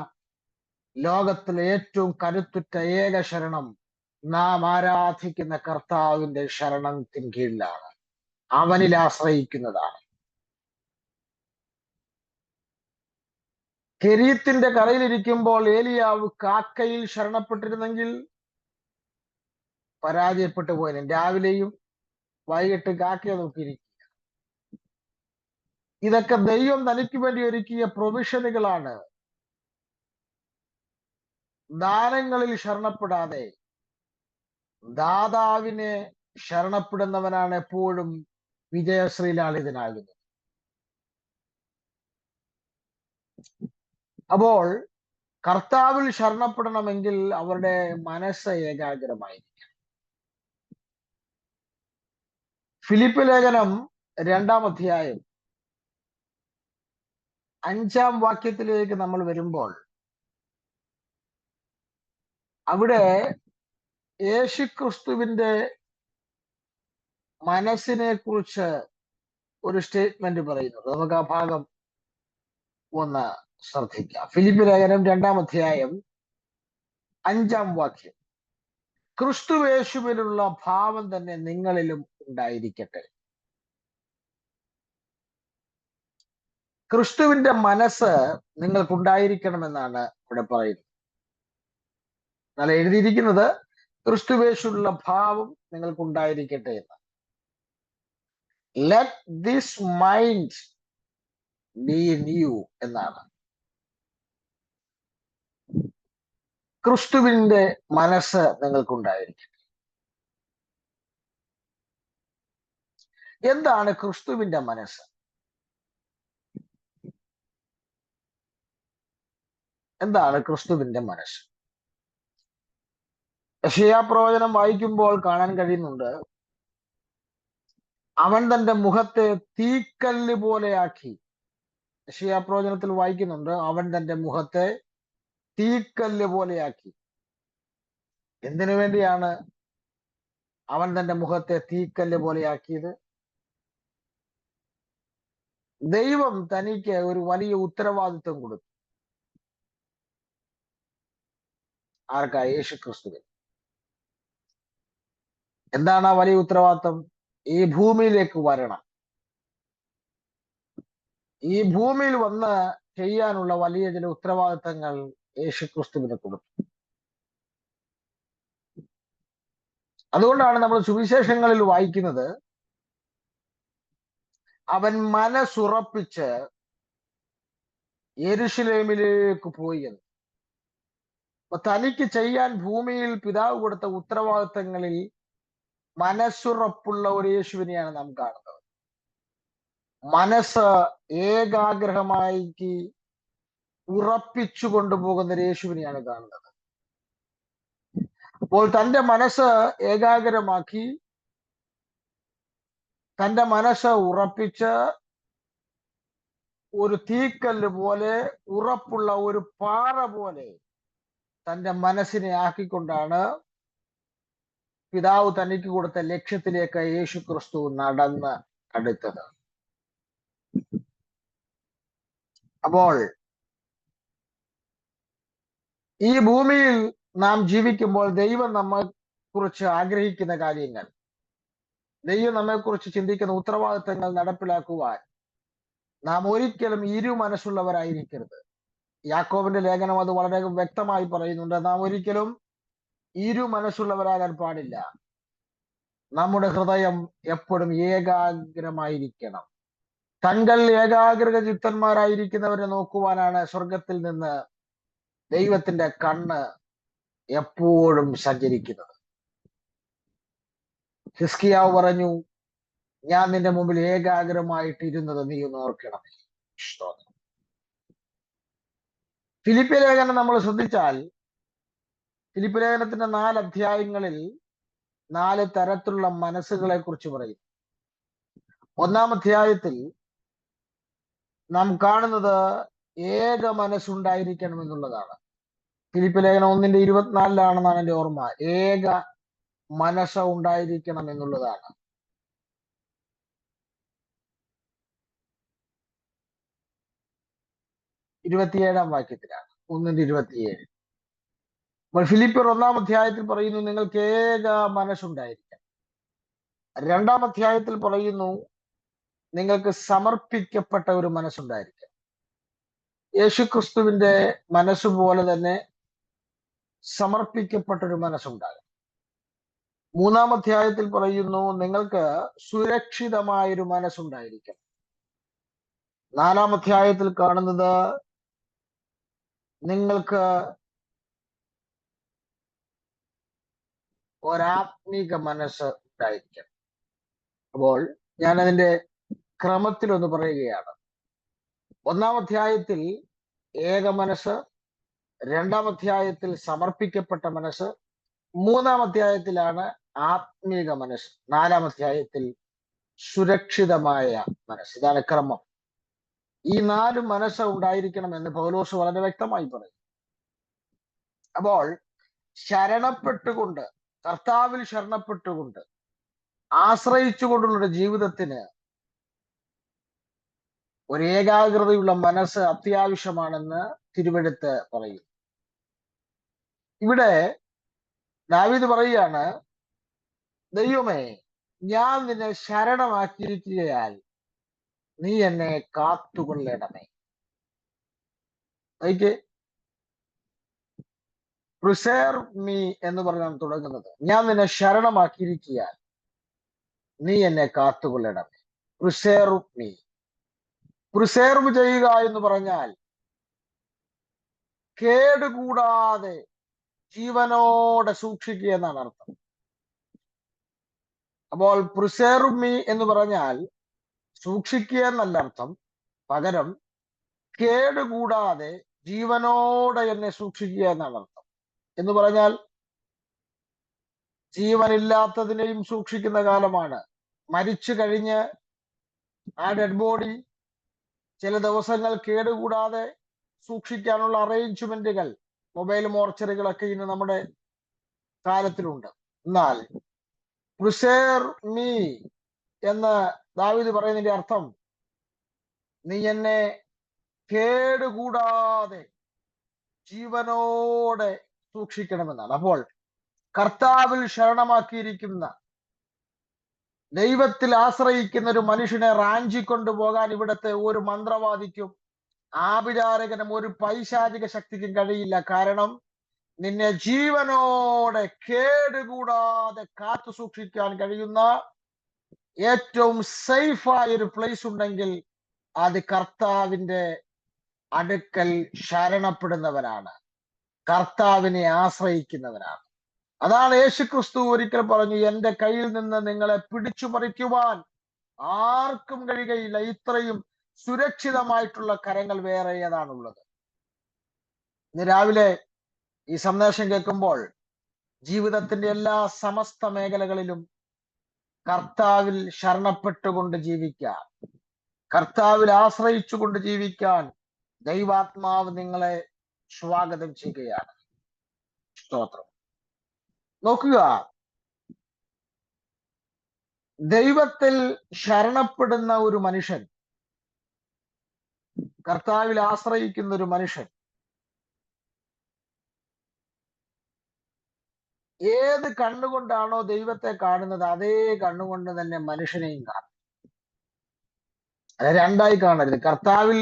ലോകത്തിലെ ഏറ്റവും കരുത്തുറ്റ ഏക ശരണം നാം ആരാധിക്കുന്ന കർത്താവിന്റെ ശരണത്തിന് കീഴിലാണ്, അവനിൽ ആശ്രയിക്കുന്നതാണ്. കെരീത്തിന്റെ കരയിലിരിക്കുമ്പോൾ ഏലിയാവ് കാക്കയിൽ ശരണപ്പെട്ടിരുന്നെങ്കിൽ പരാജയപ്പെട്ടു പോയതിന്. രാവിലെയും വൈകിട്ട് കാക്കയെ നോക്കിയിരിക്കുക. ഇതൊക്കെ ദൈവം തനിക്ക് വേണ്ടി ഒരുക്കിയ പ്രൊവിഷനുകളാണ്. ദാനങ്ങളിൽ ശരണപ്പെടാതെ ദാതാവിനെ ശരണപ്പെടുന്നവനാണ് എപ്പോഴും വിജയശ്രീലാളിതനാകുന്നത്. അപ്പോൾ കർത്താവിൽ ശരണപ്പെടണമെങ്കിൽ അവരുടെ മനസ്സ് ഏകാഗ്രമായിരിക്കണം. ഫിലിപ്പ് ലേഖനം 2-ാം അധ്യായം 5-ാം വാക്യത്തിലേക്ക് നമ്മൾ വരുമ്പോൾ അവിടെ യേശുക്രിസ്തുവിന്റെ മനസ്സിനെ കുറിച്ച് ഒരു സ്റ്റേറ്റ്മെന്റ് പറയുന്നത്. നമുക്ക് ആ ഭാഗം ഒന്ന് ശ്രദ്ധിക്കാം. ഫിലിപ്പി ലേഖനം 2-ാം അധ്യായം 5-ാം വാക്യം. ക്രിസ്തുവേശുവിലുള്ള ഭാവം തന്നെ നിങ്ങളിലും ഉണ്ടായിരിക്കട്ടെ. ക്രിസ്തുവിന്റെ മനസ്സ് നിങ്ങൾക്കുണ്ടായിരിക്കണമെന്നാണ് ഇവിടെ പറയുന്നത്. എന്നാൽ എഴുതിയിരിക്കുന്നത് ക്രിസ്തുവേശുള്ള ഭാവം നിങ്ങൾക്കുണ്ടായിരിക്കട്ടെ എന്ന്. Let this mind be in you എന്നാണ്. ക്രിസ്തുവിന്റെ മനസ്സ് നിങ്ങൾക്കുണ്ടായിരിക്കട്ടെ. എന്താണ് ക്രിസ്തുവിന്റെ മനസ്സ്? എന്താണ് ക്രിസ്തുവിന്റെ മനസ്സ്? യെശയ്യാ പ്രവചനം വായിക്കുമ്പോൾ കാണാൻ കഴിയുന്നുണ്ട്, അവൻ തന്റെ മുഖത്തെ തീക്കല്ല് പോലെയാക്കി. യെശയ്യാ പ്രവചനത്തിൽ വായിക്കുന്നുണ്ട്, അവൻ തന്റെ മുഖത്തെ തീക്കല്ല് പോലെയാക്കി. എന്തിനു വേണ്ടിയാണ് അവൻ തന്റെ മുഖത്തെ തീക്കല്ല് പോലെയാക്കിയത്? ദൈവം തനിക്ക് ഒരു വലിയ ഉത്തരവാദിത്വം കൊടുത്തു. ആർക്കാ? യേശു ക്രിസ്തുവിന്. എന്താണ് ആ വലിയ ഉത്തരവാദിത്വം? ഈ ഭൂമിയിലേക്ക് വരണം. ഈ ഭൂമിയിൽ വന്ന് ചെയ്യാനുള്ള വലിയ ചില ഉത്തരവാദിത്തങ്ങൾ യേശു ക്രിസ്തുവിന് കൊടുത്തു. അതുകൊണ്ടാണ് നമ്മൾ സുവിശേഷങ്ങളിൽ വായിക്കുന്നത്, അവൻ മനസ്സുറപ്പിച്ച് യെരുശലേമിലേക്ക് പോയി എന്ന്. അപ്പൊ തനിക്ക് ചെയ്യാൻ ഭൂമിയിൽ പിതാവ് കൊടുത്ത ഉത്തരവാദിത്തങ്ങളിൽ മനസ്സുറപ്പുള്ള ഒരു യേശുവിനെയാണ് നാം കാണുന്നത്. മനസ്സ് ഏകാഗ്രഹമായി ഉറപ്പിച്ചു കൊണ്ടുപോകുന്ന ഒരു യേശുവിനെയാണ് കാണുന്നത്. അപ്പോൾ തന്റെ മനസ്സ് ഏകാഗ്രമാക്കി, തന്റെ മനസ്സ് ഉറപ്പിച്ച് ഒരു തീക്കല്ല് പോലെ, ഉറപ്പുള്ള ഒരു പാറ പോലെ തന്റെ മനസ്സിനെ ആക്കിക്കൊണ്ടാണ് പിതാവ് തനിക്ക് കൊടുത്ത ലക്ഷ്യത്തിലേക്ക് യേശു ക്രിസ്തു നടന്ന് അടുത്തത്. അപ്പോൾ ഈ ഭൂമിയിൽ നാം ജീവിക്കുമ്പോൾ ദൈവം നമ്മെ കുറിച്ച് ആഗ്രഹിക്കുന്ന കാര്യങ്ങൾ, ദൈവം നമ്മെക്കുറിച്ച് ചിന്തിക്കുന്ന ഉത്തരവാദിത്തങ്ങൾ നടപ്പിലാക്കുവാൻ നാം ഒരിക്കലും ഇരു മനസ്സുള്ളവരായിരിക്കരുത്. യാക്കോബിന്റെ ലേഖനം അത് വളരെ വ്യക്തമായി പറയുന്നുണ്ട്. നാം ഒരിക്കലും ഇരു മനസ്സുള്ളവരാകാൻ പാടില്ല. നമ്മുടെ ഹൃദയം എപ്പോഴും ഏകാഗ്രമായിരിക്കണം. തങ്ങൾ ഏകാഗ്രത ചിത്തന്മാരായിരിക്കുന്നവരെ നോക്കുവാനാണ് സ്വർഗത്തിൽ നിന്ന് ദൈവത്തിന്റെ കണ്ണ് എപ്പോഴും സഞ്ചരിക്കുന്നത്. ഹിസ്കിയാവ് പറഞ്ഞു, ഞാൻ നിന്റെ മുമ്പിൽ ഏകാഗ്രമായിട്ട് ഇരുന്നത് നീ ഒന്ന് ഓർക്കണം. ഫിലിപ്പി ലേഖനം നമ്മൾ ശ്രദ്ധിച്ചാൽ, ഫിലിപ്പി ലേഖനത്തിന്റെ 4 അധ്യായങ്ങളിൽ 4 തരത്തിലുള്ള മനസ്സുകളെ കുറിച്ച് പറയും. 1-ാം അധ്യായത്തിൽ നാം കാണുന്നത് ഏക മനസ്സുണ്ടായിരിക്കണം എന്നുള്ളതാണ്. ഫിലിപ്പി ലേഖനം 1:24 എന്റെ ഓർമ്മ. ഏക മനസ്സ് ഉണ്ടായിരിക്കണം എന്നുള്ളതാണ്. ഇരുപത്തിയേഴാം വാക്യത്തിലാണ്, 1:27. അപ്പോൾ ഫിലിപ്പിയർ 1-ാം അധ്യായത്തിൽ പറയുന്നു, നിങ്ങൾക്ക് ഏക മനസ്സുണ്ടായിരിക്കണം. 2-ാം അധ്യായത്തിൽ പറയുന്നു, നിങ്ങൾക്ക് സമർപ്പിക്കപ്പെട്ട ഒരു മനസ്സുണ്ടായിരിക്കണം. യേശുക്രിസ്തുവിന്റെ മനസ്സുപോലെ തന്നെ സമർപ്പിക്കപ്പെട്ട ഒരു മനസ്സുണ്ടാകും. 3-ാം അധ്യായത്തിൽ പറയുന്നു, നിങ്ങൾക്ക് സുരക്ഷിതമായൊരു മനസ്സുണ്ടായിരിക്കണം. 4-ാം അധ്യായത്തിൽ കാണുന്നത്, നിങ്ങൾക്ക് ഒരാത്മീക മനസ്സ് ഉണ്ടായിരിക്കണം. അപ്പോൾ ഞാൻ അതിന്റെ ക്രമത്തിൽ ഒന്ന് പറയുകയാണ്. 1-ാം അധ്യായത്തിൽ ഏക മനസ്സ്, 2-ാം അധ്യായത്തിൽ സമർപ്പിക്കപ്പെട്ട മനസ്സ്, 3-ാം അധ്യായത്തിലാണ് ആത്മീക മനസ്സ്, 4-ാം അധ്യായത്തിൽ സുരക്ഷിതമായ മനസ്സ്. ഇതാണ് ക്രമം. ഈ 4 മനസ്സ് ഉണ്ടായിരിക്കണം എന്ന് പൗലോസ് വളരെ വ്യക്തമായി പറയും. അപ്പോൾ ശരണപ്പെട്ടുകൊണ്ട്, കർത്താവിൽ ശരണപ്പെട്ടുകൊണ്ട്, ആശ്രയിച്ചുകൊണ്ടുള്ള ജീവിതത്തിന് ഒരു ഏകാഗ്രതയുള്ള മനസ്സ് അത്യാവശ്യമാണെന്ന് തിരുവെടുത്ത് പറയും. ഇവിടെ ദാവീദ് പറയുകയാണ്, ദൈവമേ, ഞാൻ നിന്നെ ശരണമാക്കിയിരിക്കുകയാൽ നീ എന്നെ കാത്തുകൊള്ളണമേ. പ്രിസേർവ് മീ എന്ന് പറഞ്ഞാണ് തുടങ്ങുന്നത്. ഞാൻ നിന്നെ ശരണമാക്കിയിരിക്കുകയാൽ നീ എന്നെ കാത്തുകൊള്ളണമേ. Preserve me. പ്രിസേർവ് ചെയ്യുക എന്ന് പറഞ്ഞാൽ കേടുകൂടാതെ ജീവനോടെ സൂക്ഷിക്കുക എന്നാണ് അർത്ഥം. അപ്പോൾ പ്രിസേർവ് മീ എന്ന് പറഞ്ഞാൽ സൂക്ഷിക്കുക എന്നല്ല അർത്ഥം, പകരം കേടുകൂടാതെ ജീവനോടെ എന്നെ സൂക്ഷിക്കുക എന്നാണ് അർത്ഥം. എന്ന് പറഞ്ഞാൽ ജീവനില്ലാത്തതിനെയും സൂക്ഷിക്കുന്ന കാലമാണ്. മരിച്ചു കഴിഞ്ഞ് ആ ഡെഡ് ബോഡി ചില ദിവസങ്ങൾ കേടുകൂടാതെ സൂക്ഷിക്കാനുള്ള അറേഞ്ച്മെന്റുകൾ, മൊബൈൽ മോർച്ചറികളൊക്കെ ഇന്ന് നമ്മുടെ കാലത്തിലുണ്ട്. എന്നാൽ പ്രിസേർവ് മീ എന്ന് ദാവീദ് പറയുന്നതിന്റെ അർത്ഥം, നീ എന്നെ കേടുകൂടാതെ ജീവനോടെ സൂക്ഷിക്കണമെന്നാണ്. അപ്പോൾ കർത്താവിൽ ശരണമാക്കിയിരിക്കുന്ന, ദൈവത്തിൽ ആശ്രയിക്കുന്ന ഒരു മനുഷ്യനെ റാഞ്ചിക്കൊണ്ടു പോകാൻ ഇവിടുത്തെ ഒരു മന്ത്രവാദിക്കും ആഭിചാരകനും ഒരു പൈശാചിക ശക്തിക്കും കഴിയില്ല. കാരണം നിന്നെ ജീവനോടെ കേടുകൂടാതെ കാത്തു സൂക്ഷിക്കാൻ കഴിയുന്ന ഏറ്റവും സേഫായ ഒരു പ്ലേസ് ഉണ്ടെങ്കിൽ അത് കർത്താവിന്റെ അടുക്കൽ ശരണപ്പെടുന്നവരാണ്, കർത്താവിനെ ആശ്രയിക്കുന്നവരാണ്. അതാണ് യേശുക്രിസ്തു ഒരിക്കൽ പറഞ്ഞു, എന്റെ കയ്യിൽ നിന്ന് നിങ്ങളെ പിടിച്ചു പറിക്കുവാൻ ആർക്കും കഴിയുകയില്ല. ഇത്രയും സുരക്ഷിതമായിട്ടുള്ള കരങ്ങൾ വേറെ ഏതാണുള്ളത്? ഇന്ന് രാവിലെ ഈ സന്ദേശം കേൾക്കുമ്പോൾ ജീവിതത്തിന്റെ എല്ലാ സമസ്ത മേഖലകളിലും കർത്താവിൽ ശരണപ്പെട്ടുകൊണ്ട് ജീവിക്കാൻ, കർത്താവിൽ ആശ്രയിച്ചുകൊണ്ട് ജീവിക്കാൻ ദൈവാത്മാവ് നിങ്ങളെ സ്വാഗതം ചെയ്യുകയാണ്. സ്തോത്രം. നോക്കുക, ദൈവത്തിൽ ശരണപ്പെടുന്ന ഒരു മനുഷ്യൻ, കർത്താവിൽ ആശ്രയിക്കുന്ന ഒരു മനുഷ്യൻ ഏത് കണ്ണുകൊണ്ടാണോ ദൈവത്തെ കാണുന്നത് അതേ കണ്ണുകൊണ്ട് തന്നെ മനുഷ്യനെയും കാണും. അത് രണ്ടായി കാണരുത്. കർത്താവിൽ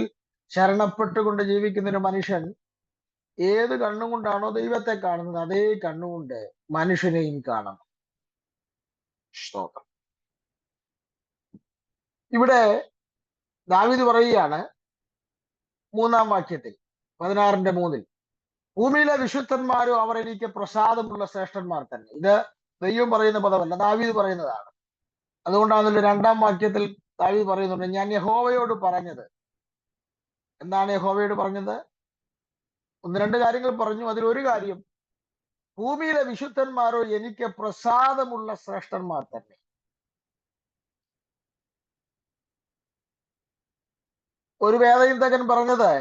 ശരണപ്പെട്ടുകൊണ്ട് ജീവിക്കുന്ന ഒരു മനുഷ്യൻ ഏത് കണ്ണുകൊണ്ടാണോ ദൈവത്തെ കാണുന്നത് അതേ കണ്ണുകൊണ്ട് മനുഷ്യനെയും കാണണം. സ്തോത്രം. ഇവിടെ ദാവീദ് പറയുകയാണ് 3-ാം വാക്യത്തിൽ, 16:3, ഭൂമിയിലെ വിശുദ്ധന്മാരും അവർ എനിക്ക് പ്രസാദമുള്ള ശ്രേഷ്ഠന്മാർ തന്നെ. ഇത് ദൈവം പറയുന്ന പദമല്ല, ദാവീദ് പറയുന്നതാണ്. അതുകൊണ്ടാണല്ലോ 2-ാം വാക്യത്തിൽ ദാവീദ് പറയുന്നുണ്ട്, ഞാൻ യഹോവയോട് പറഞ്ഞത്. എന്താണ് യഹോവയോട് പറഞ്ഞത്? 1-2 കാര്യങ്ങൾ പറഞ്ഞു. അതിലൊരു കാര്യം, ഭൂമിയിലെ വിശുദ്ധന്മാരോ എനിക്ക് പ്രസാദമുള്ള ശ്രേഷ്ഠന്മാർ തന്നെ. ഒരു വേദചിന്തകൻ പറഞ്ഞത്,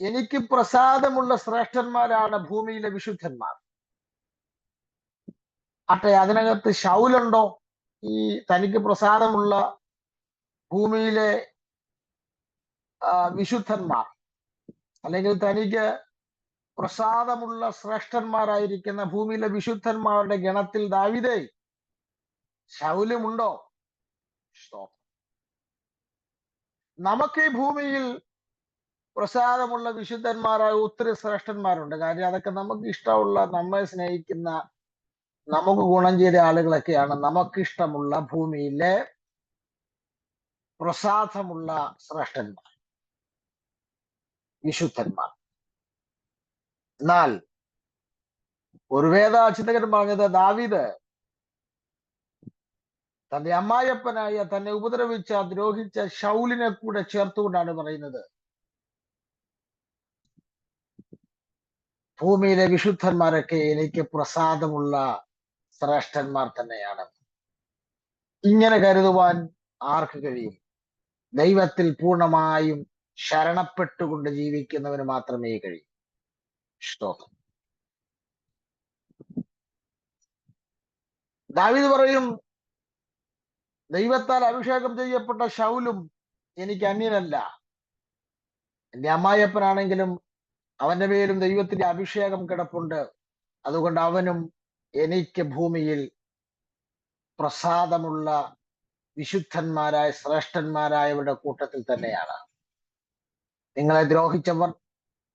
എനിക്ക് പ്രസാദമുള്ള ശ്രേഷ്ഠന്മാരാണ് ഭൂമിയിലെ വിശുദ്ധന്മാർ. അട്ടെ, അതിനകത്ത് ശൗലുണ്ടോ? ഈ തനിക്ക് പ്രസാദമുള്ള ഭൂമിയിലെ വിശുദ്ധന്മാർ, അല്ലെങ്കിൽ തനിക്ക് പ്രസാദമുള്ള ശ്രേഷ്ഠന്മാരായിരിക്കുന്ന ഭൂമിയിലെ വിശുദ്ധന്മാരുടെ ഗണത്തിൽ ദാവീദേ ശൗലുമുണ്ടോ? നമുക്ക് ഈ ഭൂമിയിൽ പ്രസാദമുള്ള വിശുദ്ധന്മാരായ ഒത്തിരി ശ്രേഷ്ഠന്മാരുണ്ട്. കാര്യം അതൊക്കെ നമുക്ക് ഇഷ്ടമുള്ള, നമ്മെ സ്നേഹിക്കുന്ന, നമുക്ക് ഗുണം ചെയ്ത ആളുകളൊക്കെയാണ് നമുക്കിഷ്ടമുള്ള ഭൂമിയിലെ പ്രസാദമുള്ള ശ്രേഷ്ഠന്മാർ, വിശുദ്ധന്മാർ. എന്നാൽ ഒരു വേദചിന്തകൻ പറഞ്ഞത്, ദാവീദ് തന്റെ അമ്മായപ്പനായ, തന്നെ ഉപദ്രവിച്ച, ദ്രോഹിച്ച ശൗലിനെ കൂടെ ചേർത്തുകൊണ്ടാണ് പറയുന്നത്, ഭൂമിയിലെ വിശുദ്ധന്മാരൊക്കെ എനിക്ക് പ്രസാദമുള്ള ശ്രേഷ്ഠന്മാർ തന്നെയാണ്. ഇങ്ങനെ കരുതുവാൻ ആർക്ക് കഴിയും? ദൈവത്തിൽ പൂർണ്ണമായും ശരണപ്പെട്ടുകൊണ്ട് ജീവിക്കുന്നവന് മാത്രമേ കഴിയൂ. സ്തോത്രം. ദാവീദ് പറയും, ദൈവത്താൽ അഭിഷേകം ചെയ്യപ്പെട്ട ശൗലും എനിക്ക് അന്യനല്ല. എന്റെ അമ്മായിയപ്പനാണെങ്കിലും അവന്റെ പേരും ദൈവത്തിന്റെ അഭിഷേകം കിടപ്പുണ്ട്. അതുകൊണ്ട് അവനും എനിക്ക് ഭൂമിയിൽ പ്രസാദമുള്ള വിശുദ്ധന്മാരായ ശ്രേഷ്ഠന്മാരായവരുടെ കൂട്ടത്തിൽ തന്നെയാണ്. നിങ്ങളെ ദ്രോഹിച്ചവർ,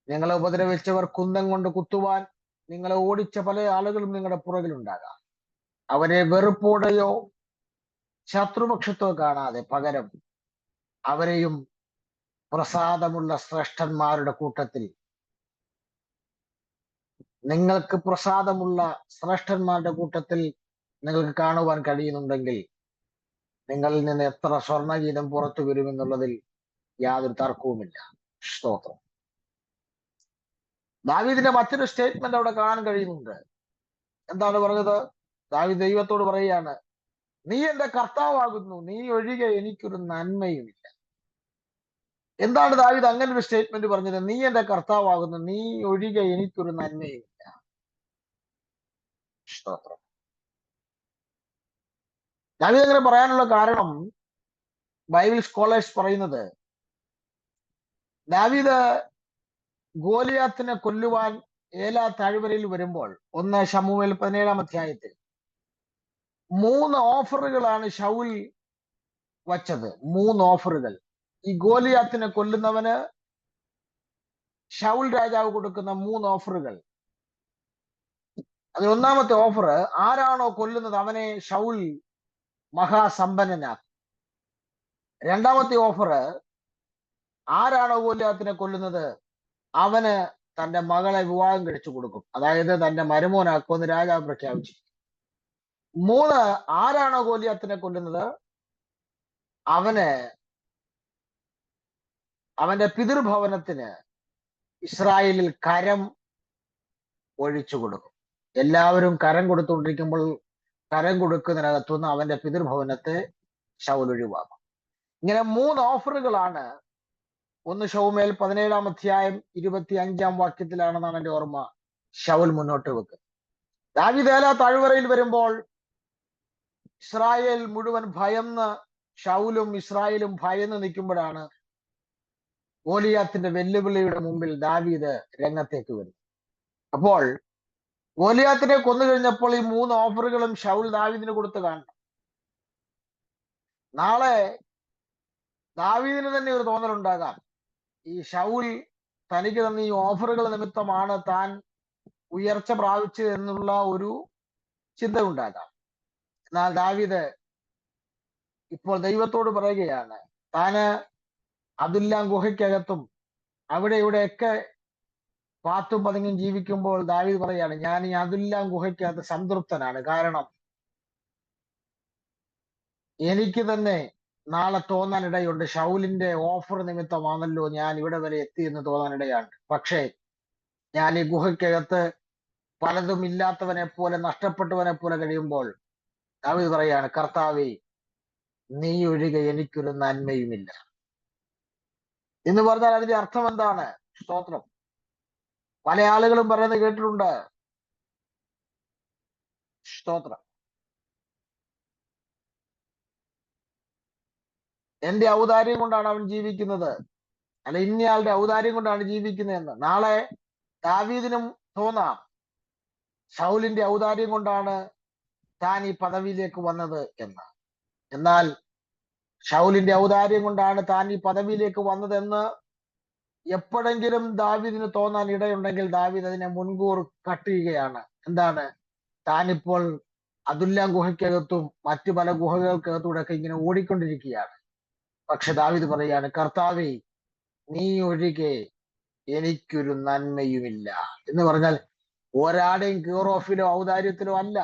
നിങ്ങളെ ഉപദ്രവിച്ചവർ, കുന്തം കൊണ്ട് കുത്തുവാൻ നിങ്ങളെ ഓടിച്ച പല ആളുകളും നിങ്ങളുടെ പുറകിലുണ്ടാകാം. അവരെ വെറുപ്പോടെയോ ശത്രുപക്ഷത്തോ കാണാതെ പകരം അവരെയും പ്രസാദമുള്ള ശ്രേഷ്ഠന്മാരുടെ കൂട്ടത്തിൽ, നിങ്ങൾക്ക് പ്രസാദമുള്ള ശ്രേഷ്ഠന്മാരുടെ കൂട്ടത്തിൽ നിങ്ങൾക്ക് കാണുവാൻ കഴിയുന്നുണ്ടെങ്കിൽ നിങ്ങളിൽ നിന്ന് എത്ര സ്വർണ്ണഗീതം പുറത്തു വരുമെന്നുള്ളതിൽ യാതൊരു തർക്കവുമില്ല. സ്തോത്രം. ദാവീദിന്റെ മറ്റൊരു സ്റ്റേറ്റ്മെന്റ് അവിടെ കാണാൻ കഴിയുന്നുണ്ട്. എന്താണ് പറഞ്ഞത്? ദാവീദ് ദൈവത്തോട് പറയുകയാണ്, നീ എന്റെ കർത്താവാകുന്നു, നീ ഒഴികെ എനിക്കൊരു നന്മയുമില്ല. എന്താണ് ദാവീദ് അങ്ങനെ ഒരു സ്റ്റേറ്റ്മെന്റ് പറഞ്ഞത്? നീ എന്റെ കർത്താവാകുന്നു, നീ ഒഴികെ എനിക്കൊരു നന്മയുമില്ല. സ്തോത്രം. ദാവീദ് അങ്ങനെ പറയാനുള്ള കാരണം ബൈബിൾ സ്കോളേഴ്സ് പറയുന്നത്, ദാവീദ് ഗോലിയാത്തിനെ കൊല്ലുവാൻ ഏലാ താഴ്വരയിൽ വരുമ്പോൾ 1 ശമൂവേൽ 17 അധ്യായത്തിൽ 3 ഓഫറുകളാണ് ശൗൽ വച്ചത്. 3 ഓഫറുകൾ. ഈ ഗോലിയാത്തിനെ കൊല്ലുന്നവന് ശൗൽ രാജാവ് കൊടുക്കുന്ന 3 ഓഫറുകൾ. അതിൽ ഒന്നാമത്തെ ഓഫർ, ആരാണോ കൊല്ലുന്നത് അവനെ ശൗൽ മഹാസമ്പന്നനാക്കും. രണ്ടാമത്തെ ഓഫർ, ആരാണോ ഗോലിയാത്തിനെ കൊല്ലുന്നത് അവന് തന്റെ മകളെ വിവാഹം കഴിച്ചു കൊടുക്കും, അതായത് തന്റെ മരുമോനാക്കുമെന്ന് രാജാവ് പ്രഖ്യാപിച്ചു. 3, ആരാണോ ഗോലിയാത്തിനെ കൊല്ലുന്നത് അവന് അവന്റെ പിതൃഭവനത്തിന് ഇസ്രായേലിൽ കരം ഒഴിച്ചു കൊടുക്കും. എല്ലാവരും കരം കൊടുത്തുകൊണ്ടിരിക്കുമ്പോൾ കരം കൊടുക്കുന്നതിനകത്തുനിന്ന് അവന്റെ പിതൃഭവനത്തെ ശൗൽ ഒഴിവാക്കും. ഇങ്ങനെ 3 ഓഫറുകളാണ് 1 ശമൂവേൽ 17 അധ്യായം 25 വാക്യത്തിലാണെന്നാണ് എന്റെ ഓർമ്മ ശൗൽ മുന്നോട്ട് വെക്കുന്നത്. ദാവീദ് ഏലാ താഴ്വരയിൽ വരുമ്പോൾ ഇസ്രായേൽ മുഴുവൻ ഭയന്ന്, ശൗലും ഇസ്രായേലും ഭയന്ന് നിൽക്കുമ്പോഴാണ് ഗോലിയാത്തിന്റെ വെല്ലുവിളിയുടെ മുമ്പിൽ ദാവീദ് രംഗത്തേക്ക് വരുന്നത്. അപ്പോൾ ഗോലിയാത്തിനെ കൊന്നു കഴിഞ്ഞപ്പോൾ ഈ 3 ഓഫറുകളും ശൗൽ ദാവീദിന് കൊടുത്ത് കാണണം. നാളെ ദാവീദിന് തന്നെ ഒരു തോന്നലുണ്ടാകാം, ഈ ശൗൽ തനിക്ക് തന്ന ഈ ഓഫറുകൾ നിമിത്തമാണ് താൻ ഉയർച്ച പ്രാപിച്ചത് എന്നുള്ള ഒരു ചിന്ത ഉണ്ടാകാം. എന്നാൽ ദാവീദ് ഇപ്പോൾ ദൈവത്തോട് പറയുകയാണ്, താന് അദുല്ലാം ഗുഹയ്ക്കകത്തും അവിടെ ഇവിടെയൊക്കെ പാത്തും പതുങ്ങും ജീവിക്കുമ്പോൾ ദാവീദ് പറയാണ്, ഞാൻ ഈ അദുല്ലാം ഗുഹയ്ക്കകത്ത് സംതൃപ്തനാണ്. കാരണം എനിക്ക് തന്നെ നാളെ തോന്നാനിടയുണ്ട്, ശൗലിന്റെ ഓഫർ നിമിത്തമാണല്ലോ ഞാൻ ഇവിടെ വരെ എത്തിയെന്ന് തോന്നാനിടയാണ്. പക്ഷേ ഞാൻ ഈ ഗുഹയ്ക്കകത്ത് പലതും ഇല്ലാത്തവനെ പോലെ, നഷ്ടപ്പെട്ടവനെ പോലെ കഴിയുമ്പോൾ ദാവീദ് പറയാണ്, കർത്താവേ, നീ ഒഴികെ എനിക്കൊരു നന്മയുമില്ല എന്ന് പറഞ്ഞാൽ അതിന്റെ അർത്ഥം എന്താണ്? സ്തോത്രം. പല ആളുകളും പറയുന്നത് കേട്ടിട്ടുണ്ട്. സ്തോത്രം. എന്റെ ഔദാര്യം കൊണ്ടാണ് അവൻ ജീവിക്കുന്നത്, അല്ല ഇന്നയാളുടെ ഔദാര്യം കൊണ്ടാണ് ജീവിക്കുന്നതെന്ന്. നാളെ ദാവീദിനും തോന്നാം, ശൗലിന്റെ ഔദാര്യം കൊണ്ടാണ് താൻ ഈ പദവിയിലേക്ക് വന്നത് എന്ന്. എന്നാൽ ശൗലിന്റെ ഔദാര്യം കൊണ്ടാണ് താൻ ഈ പദവിയിലേക്ക് വന്നതെന്ന് എപ്പോഴെങ്കിലും ദാവീദിന് തോന്നാൻ ഇടയുണ്ടെങ്കിൽ ദാവീദ് അതിനെ മുൻകൂർ കട്ട് ചെയ്യുകയാണ്. എന്താണ്? താനിപ്പോൾ അതുല്ലാം ഗുഹയ്ക്കകത്തും മറ്റു പല ഗുഹകൾക്കകത്തൂടെ ഒക്കെ ഇങ്ങനെ ഓടിക്കൊണ്ടിരിക്കുകയാണ്. പക്ഷെ ദാവീദ് പറയാണ്, കർത്താവേ, നീ ഒഴികെ എനിക്കൊരു നന്മയുമില്ല എന്ന് പറഞ്ഞാൽ ഒരാടെയും കെയർ ഓഫിലോ ഔദാര്യത്തിലോ അല്ല,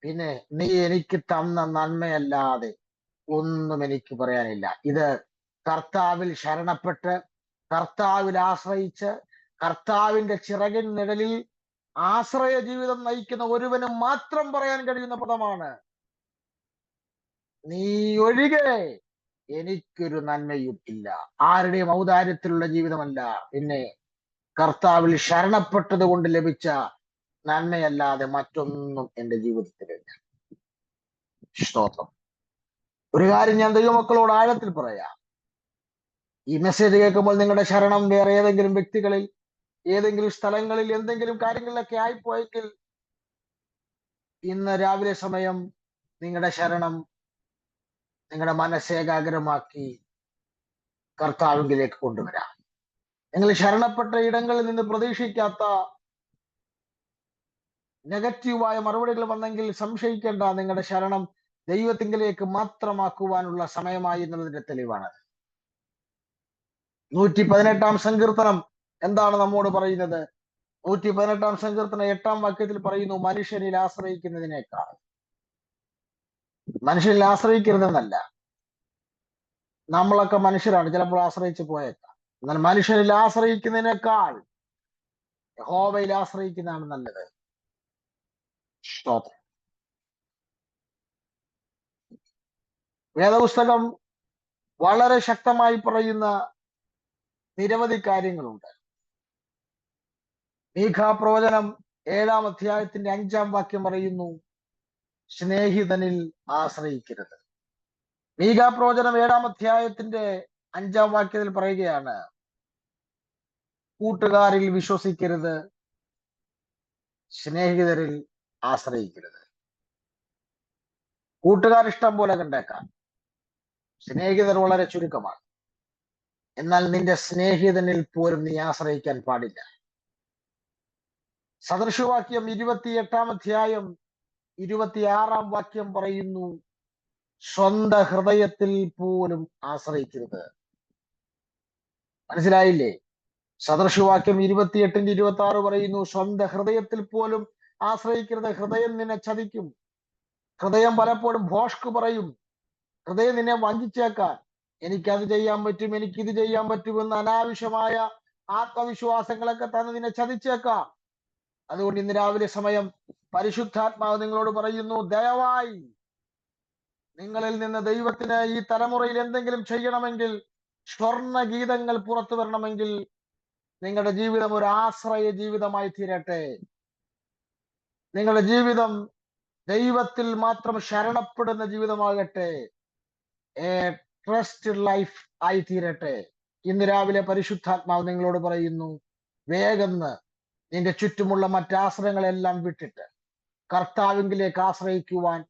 പിന്നെ നീ എനിക്ക് തന്ന നന്മയല്ലാതെ ഒന്നും എനിക്ക് പറയാനില്ല. ഇത് കർത്താവിൽ ശരണപ്പെട്ട്, കർത്താവിൽ ആശ്രയിച്ച്, കർത്താവിന്റെ ചിറകിൻ നിഴലിൽ ആശ്രയ ജീവിതം നയിക്കുന്ന ഒരുവന് മാത്രം പറയാൻ കഴിയുന്ന പദമാണ്, നീ ഒഴികെ എനിക്കൊരു നന്മയും ഇല്ല. ആരുടെയും ഔദാര്യത്തിലുള്ള ജീവിതമല്ല, പിന്നെ കർത്താവിൽ ശരണപ്പെട്ടത് കൊണ്ട് ലഭിച്ച നന്മയല്ലാതെ മറ്റൊന്നും എന്റെ ജീവിതത്തിലില്ല. സ്തോത്രം. ഒരു കാര്യം ഞാൻ ദൈവമക്കളോട് ആഴത്തിൽ പറയാം, ഈ മെസ്സേജ് കേൾക്കുമ്പോൾ നിങ്ങളുടെ ശരണം വേറെ ഏതെങ്കിലും വ്യക്തികളിൽ, ഏതെങ്കിലും സ്ഥലങ്ങളിൽ, എന്തെങ്കിലും കാര്യങ്ങളിലൊക്കെ ആയിപ്പോയെങ്കിൽ ഇന്ന് രാവിലെ സമയം നിങ്ങളുടെ ശരണം, നിങ്ങളുടെ മനസ്സേകാഗ്രമാക്കി കർത്താവിലേക്ക് കൊണ്ടുവരാം. നിങ്ങൾ ശരണപ്പെട്ട ഇടങ്ങളിൽ നിന്ന് പ്രതീക്ഷിക്കാത്ത നെഗറ്റീവായ മറുപടികൾ വന്നെങ്കിൽ സംശയിക്കേണ്ട. നിങ്ങളുടെ ശരണം ദൈവത്തിങ്കിലേക്ക് മാത്രമാക്കുവാനുള്ള സമയമായി എന്നുള്ളതിന്റെ തെളിവാണ്. 118 സങ്കീർത്തനം എന്താണ് നമ്മോട് പറയുന്നത്? 118 സങ്കീർത്തനം 8 വാക്യത്തിൽ പറയുന്നു, മനുഷ്യനിൽ ആശ്രയിക്കുന്നതിനേക്കാൾ. മനുഷ്യനിൽ ആശ്രയിക്കരുതെന്നല്ല, നമ്മളൊക്കെ മനുഷ്യരാണ്, ചിലപ്പോൾ ആശ്രയിച്ചു പോയേക്കാം. എന്നാൽ മനുഷ്യനിൽ ആശ്രയിക്കുന്നതിനേക്കാൾ യഹോവയിൽ ആശ്രയിക്കുന്നതാണ് നല്ലത്. സ്തോത്രം. വേദപുസ്തകം വളരെ ശക്തമായി പറയുന്ന നിരവധി കാര്യങ്ങളുണ്ട്. മീഖാപ്രവചനം 7 അധ്യായത്തിന്റെ 5 വാക്യം പറയുന്നു, സ്നേഹിതനിൽ ആശ്രയിക്കരുത്. മീഖാപ്രവചനം 7 അധ്യായത്തിന്റെ 5 വാക്യത്തിൽ പറയുകയാണ്, കൂട്ടുകാരിൽ വിശ്വസിക്കരുത്, സ്നേഹിതരിൽ ആശ്രയിക്കരുത്. കൂട്ടുകാർ ഇഷ്ടം പോലെ കണ്ടേക്കാം, സ്നേഹിതർ വളരെ ചുരുക്കമാണ്. എന്നാൽ നിന്റെ സ്നേഹിതനിൽ പോലും നീ ആശ്രയിക്കാൻ പാടില്ല. സദൃശവാക്യം 28 അധ്യായം 26 വാക്യം പറയുന്നു, സ്വന്തം ഹൃദയത്തിൽ പോലും ആശ്രയിക്കരുത്. മനസ്സിലായില്ലേ? സദൃശവാക്യം 28ന്റെ 26 പറയുന്നു, സ്വന്തം ഹൃദയത്തിൽ പോലും ആശ്രയിക്കരുത്. ഹൃദയം നിന്നെ ചതിക്കും. ഹൃദയം പലപ്പോഴും ഭോഷ്ക് പറയും. ഹൃദയം നിന്നെ വഞ്ചിച്ചേക്കാൻ. എനിക്കത് ചെയ്യാൻ പറ്റും, എനിക്കിത് ചെയ്യാൻ പറ്റുമെന്ന് അനാവശ്യമായ ആത്മവിശ്വാസങ്ങളൊക്കെ തന്നെ നിന്നെ ചതിച്ചേക്കാം. അതുകൊണ്ട് ഇന്ന് രാവിലെ സമയം പരിശുദ്ധാത്മാവ് നിങ്ങളോട് പറയുന്നു, ദയവായി നിങ്ങളിൽ നിന്ന് ദൈവത്തിന് ഈ തലമുറയിൽ എന്തെങ്കിലും ചെയ്യണമെങ്കിൽ, സ്വർണ്ണ ഗീതങ്ങൾ പുറത്തു വരണമെങ്കിൽ, നിങ്ങളുടെ ജീവിതം ഒരു ആശ്രയ ജീവിതമായി തീരട്ടെ. നിങ്ങളുടെ ജീവിതം ദൈവത്തിൽ മാത്രം ശരണപ്പെടുന്ന ജീവിതമാകട്ടെ. എ ട്രസ്റ്റഡ് ലൈഫ് ആയി തീരട്ടെ. ഇന്ന് രാവിലെ പരിശുദ്ധാത്മാവ് നിങ്ങളോട് പറയുന്നു, വേഗം നിന്റെ ചുറ്റുമുള്ള മറ്റാശ്രയങ്ങളെല്ലാം വിട്ടിട്ട് കർത്താവിലേക്ക് ആശ്രയിക്കുവാൻ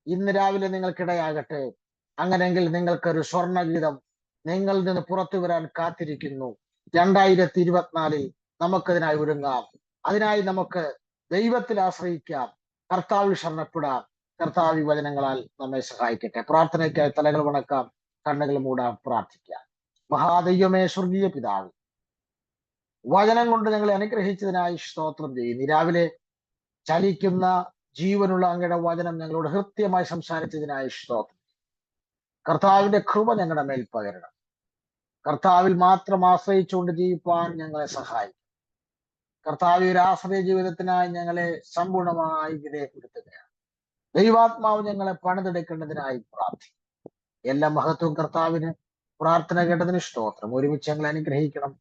ഇന്ന് രാവിലെ നിങ്ങൾക്കിടയാകട്ടെ. അങ്ങനെയെങ്കിൽ നിങ്ങൾക്കൊരു സ്വർണ്ണഗീതം നിങ്ങളിൽ നിന്ന് പുറത്തു വരാൻ കാത്തിരിക്കുന്നു. 2024 നമുക്കതിനായി ഒരുങ്ങാം. അതിനായി നമുക്ക് ദൈവത്തിൽ ആശ്രയിക്കാം, കർത്താവിൽ ശരണപ്പെടാം. കർത്താവ് വചനങ്ങളാൽ നമ്മെ സഹായിക്കട്ടെ. പ്രാർത്ഥനയ്ക്കായി തലകൾ വണക്കാം, കണ്ണുകൾ മൂടാം, പ്രാർത്ഥിക്കാം. മഹാദൈവമേ, സ്വർഗീയ പിതാവ്, വചനം കൊണ്ട് ഞങ്ങളെ അനുഗ്രഹിച്ചതിനായി സ്തോത്രം ചെയ്യുന്നു. രാവിലെ ചലിക്കുന്ന ജീവനുള്ള അങ്ങയുടെ വചനം ഞങ്ങളോട് ഹൃദ്യമായി സംസാരിച്ചതിനായി സ്തോത്രം. കർത്താവിന്റെ കൃപ ഞങ്ങളുടെ മേൽ പകരണം. കർത്താവിൽ മാത്രം ആശ്രയിച്ചുകൊണ്ട് ജീവിപ്പാൻ ഞങ്ങളെ സഹായിക്കും. കർത്താവ് ഒരു ആശ്രയ ജീവിതത്തിനായി ഞങ്ങളെ സമ്പൂർണമായി വിധേയപ്പെടുത്തുകയാണ്. ദൈവാത്മാവ് ഞങ്ങളെ പണിതെടുക്കേണ്ടതിനായി പ്രാർത്ഥിക്കും. എല്ലാ മഹത്വവും കർത്താവിന്. പ്രാർത്ഥന കേട്ടതിന് സ്തോത്രം. ഒരുമിച്ച് ഞങ്ങളെ അനുഗ്രഹിക്കണം,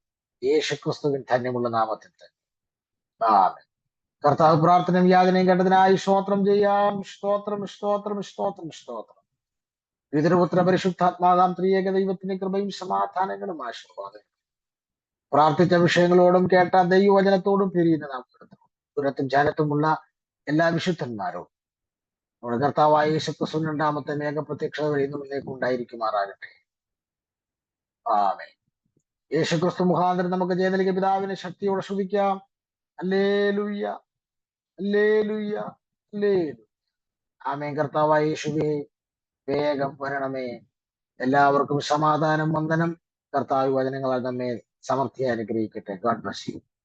യേശുക്രിസ്തുവിൻ ധന്യമുള്ള നാമത്തിൽ തന്നെ. ആമേൻ. കർത്താവ് പ്രാർത്ഥനയും യാചനയും കേട്ടതിനായി സ്തോത്രം ചെയ്യാം. സ്തോത്രം, സ്തോത്രം, സ്തോത്രം, സ്തോത്രം. പിതൃപുത്ര പരിശുദ്ധാത്മാകാം ത്രിയേക ദൈവത്തിന്റെ കൃപയും സമാധാനങ്ങളും ആശീർവാദം പ്രാർത്ഥിച്ച വിഷയങ്ങളോടും കേട്ട ദൈവവചനത്തോടും പിരിയുന്ന നാം ദൂരത്തും ജാലത്തുമുള്ള എല്ലാ വിശുദ്ധന്മാരോടും നമ്മുടെ കർത്താവായ യേശുക്രിസ്തു 2ാമത്തെ മേഘപ്രത്യക്ഷത വഴി നമ്മിലേക്ക് ഉണ്ടായിരിക്കുമാറാകട്ടെ. ആമേൻ. യേശുക്രിസ്തു മുഖാന്തരം നമുക്ക് ജയം നൽകിയ പിതാവിനെ ശക്തിയോടെ സ്തുതിക്കാം. ഹല്ലേലൂയ, ഹല്ലേലൂയ, ഹല്ലേലൂയ. ആമേൻ. കർത്താവായ യേശുവേ, വേഗം വരണമേ. എല്ലാവർക്കും സമാധാനം, വന്ദനം. കർത്താവ് വചനങ്ങളാൽ നമ്മെ സമൃദ്ധിയായി അനുഗ്രഹിക്കട്ടെ. God bless you.